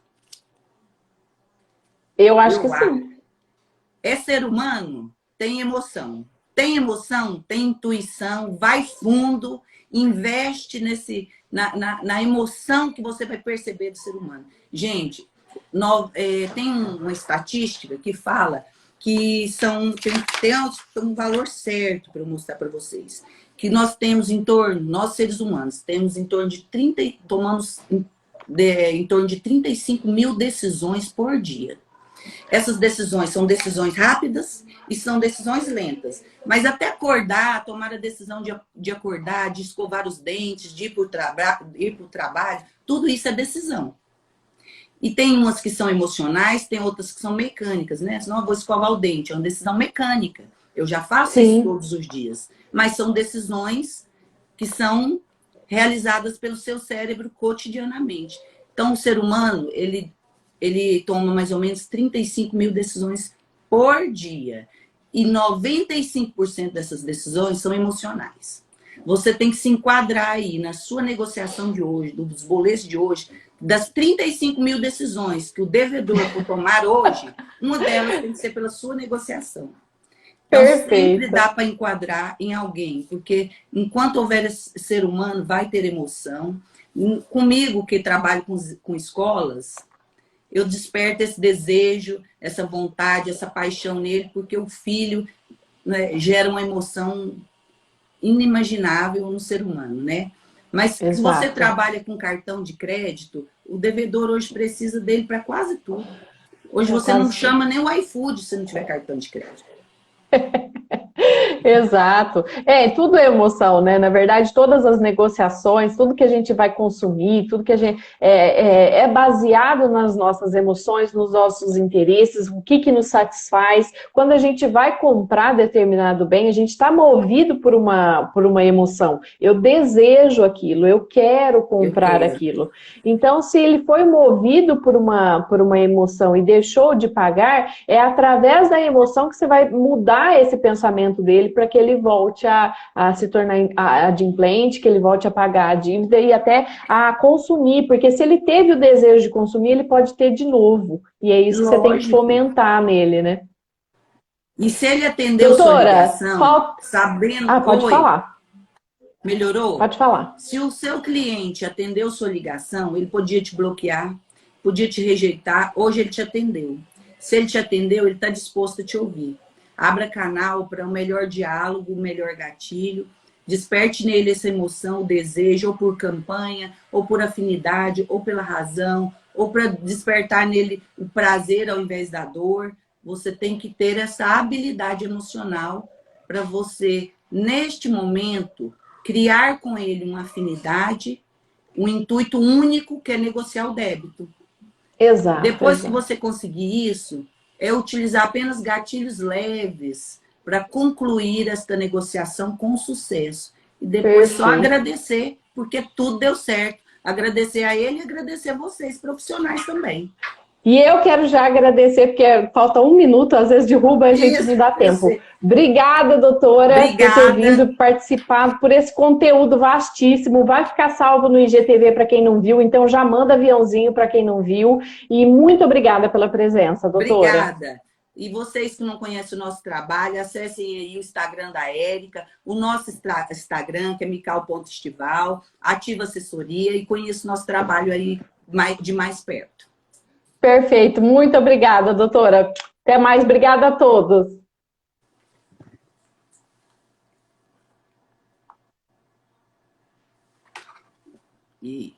Eu acho que Eu acho. sim. É ser humano? Tem emoção. Tem emoção, tem intuição, vai fundo, investe na emoção que você vai perceber do ser humano. Gente, tem uma estatística que fala que tem um valor certo para eu mostrar para vocês. Que nós temos nós seres humanos, temos em torno de 30, tomamos em torno de 35 mil decisões por dia. Essas decisões são decisões rápidas e são decisões lentas. Mas até acordar, tomar a decisão de acordar, de escovar os dentes, de ir para o trabalho, tudo isso é decisão. E tem umas que são emocionais, tem outras que são mecânicas, né? Senão eu vou escovar o dente, é uma decisão mecânica. Eu já faço isso Sim, todos os dias. Mas são decisões que são realizadas pelo seu cérebro cotidianamente. Então, o ser humano, ele toma mais ou menos 35 mil decisões por dia. E 95% dessas decisões são emocionais. Você tem que se enquadrar aí na sua negociação de hoje, dos boletos de hoje, das 35 mil decisões que o devedor for tomar hoje, uma delas tem que ser pela sua negociação. Então, sempre perfeito. dá para enquadrar em alguém, porque enquanto houver ser humano, vai ter emoção. Comigo, que trabalho com escolas, eu desperto esse desejo, essa vontade, essa paixão nele, porque o filho, né, gera uma emoção inimaginável no ser humano, né? Mas se você Exato. trabalha com cartão de crédito, o devedor hoje precisa dele para quase tudo. Hoje É você não quase tudo. chama nem o iFood se não tiver cartão de crédito. Exato. Tudo é emoção, né? Na verdade, todas as negociações, tudo que a gente vai consumir, tudo que a gente é baseado nas nossas emoções, nos nossos interesses, o que nos satisfaz. Quando a gente vai comprar determinado bem, a gente está movido por uma emoção. Eu desejo aquilo, eu quero Eu comprar quero. aquilo. Então, se ele foi movido por uma emoção e deixou de pagar, é através da emoção que você vai mudar esse pensamento dele para que ele volte a se tornar adimplente, que ele volte a pagar a dívida e até a consumir, porque se ele teve o desejo de consumir, ele pode ter de novo. E é isso que você tem que Lógico. fomentar nele, né? E se ele atendeu sua Doutora, ligação, falta. sabendo, Ah, pode oi, falar. melhorou? Pode falar. Se o seu cliente atendeu sua ligação, ele podia te bloquear, podia te rejeitar, hoje ele te atendeu. Se ele te atendeu, ele está disposto a te ouvir. Abra canal para um melhor diálogo, um melhor gatilho. Desperte nele essa emoção, o desejo, ou por campanha, ou por afinidade, ou pela razão, ou para despertar nele o prazer ao invés da dor. Você tem que ter essa habilidade emocional para você, neste momento, criar com ele uma afinidade, um intuito único que é negociar o débito. Exato, Depois que exato. você conseguir isso, é utilizar apenas gatilhos leves para concluir esta negociação com sucesso. E depois só agradecer, porque tudo deu certo. Agradecer a ele e agradecer a vocês, profissionais também. E eu quero já agradecer, porque falta 1 minuto, às vezes derruba, a gente não dá tempo. Obrigada, doutora, por ter vindo, participado, por esse conteúdo vastíssimo. Vai ficar salvo no IGTV para quem não viu, então já manda aviãozinho para quem não viu. E muito obrigada pela presença, doutora. Obrigada. E vocês que não conhecem o nosso trabalho, acessem aí o Instagram da Érica, o nosso Instagram, que é mical.estival, Ativa Assessoria, e conheça o nosso trabalho aí de mais perto. Perfeito, muito obrigada, doutora. Até mais, obrigada a todos. E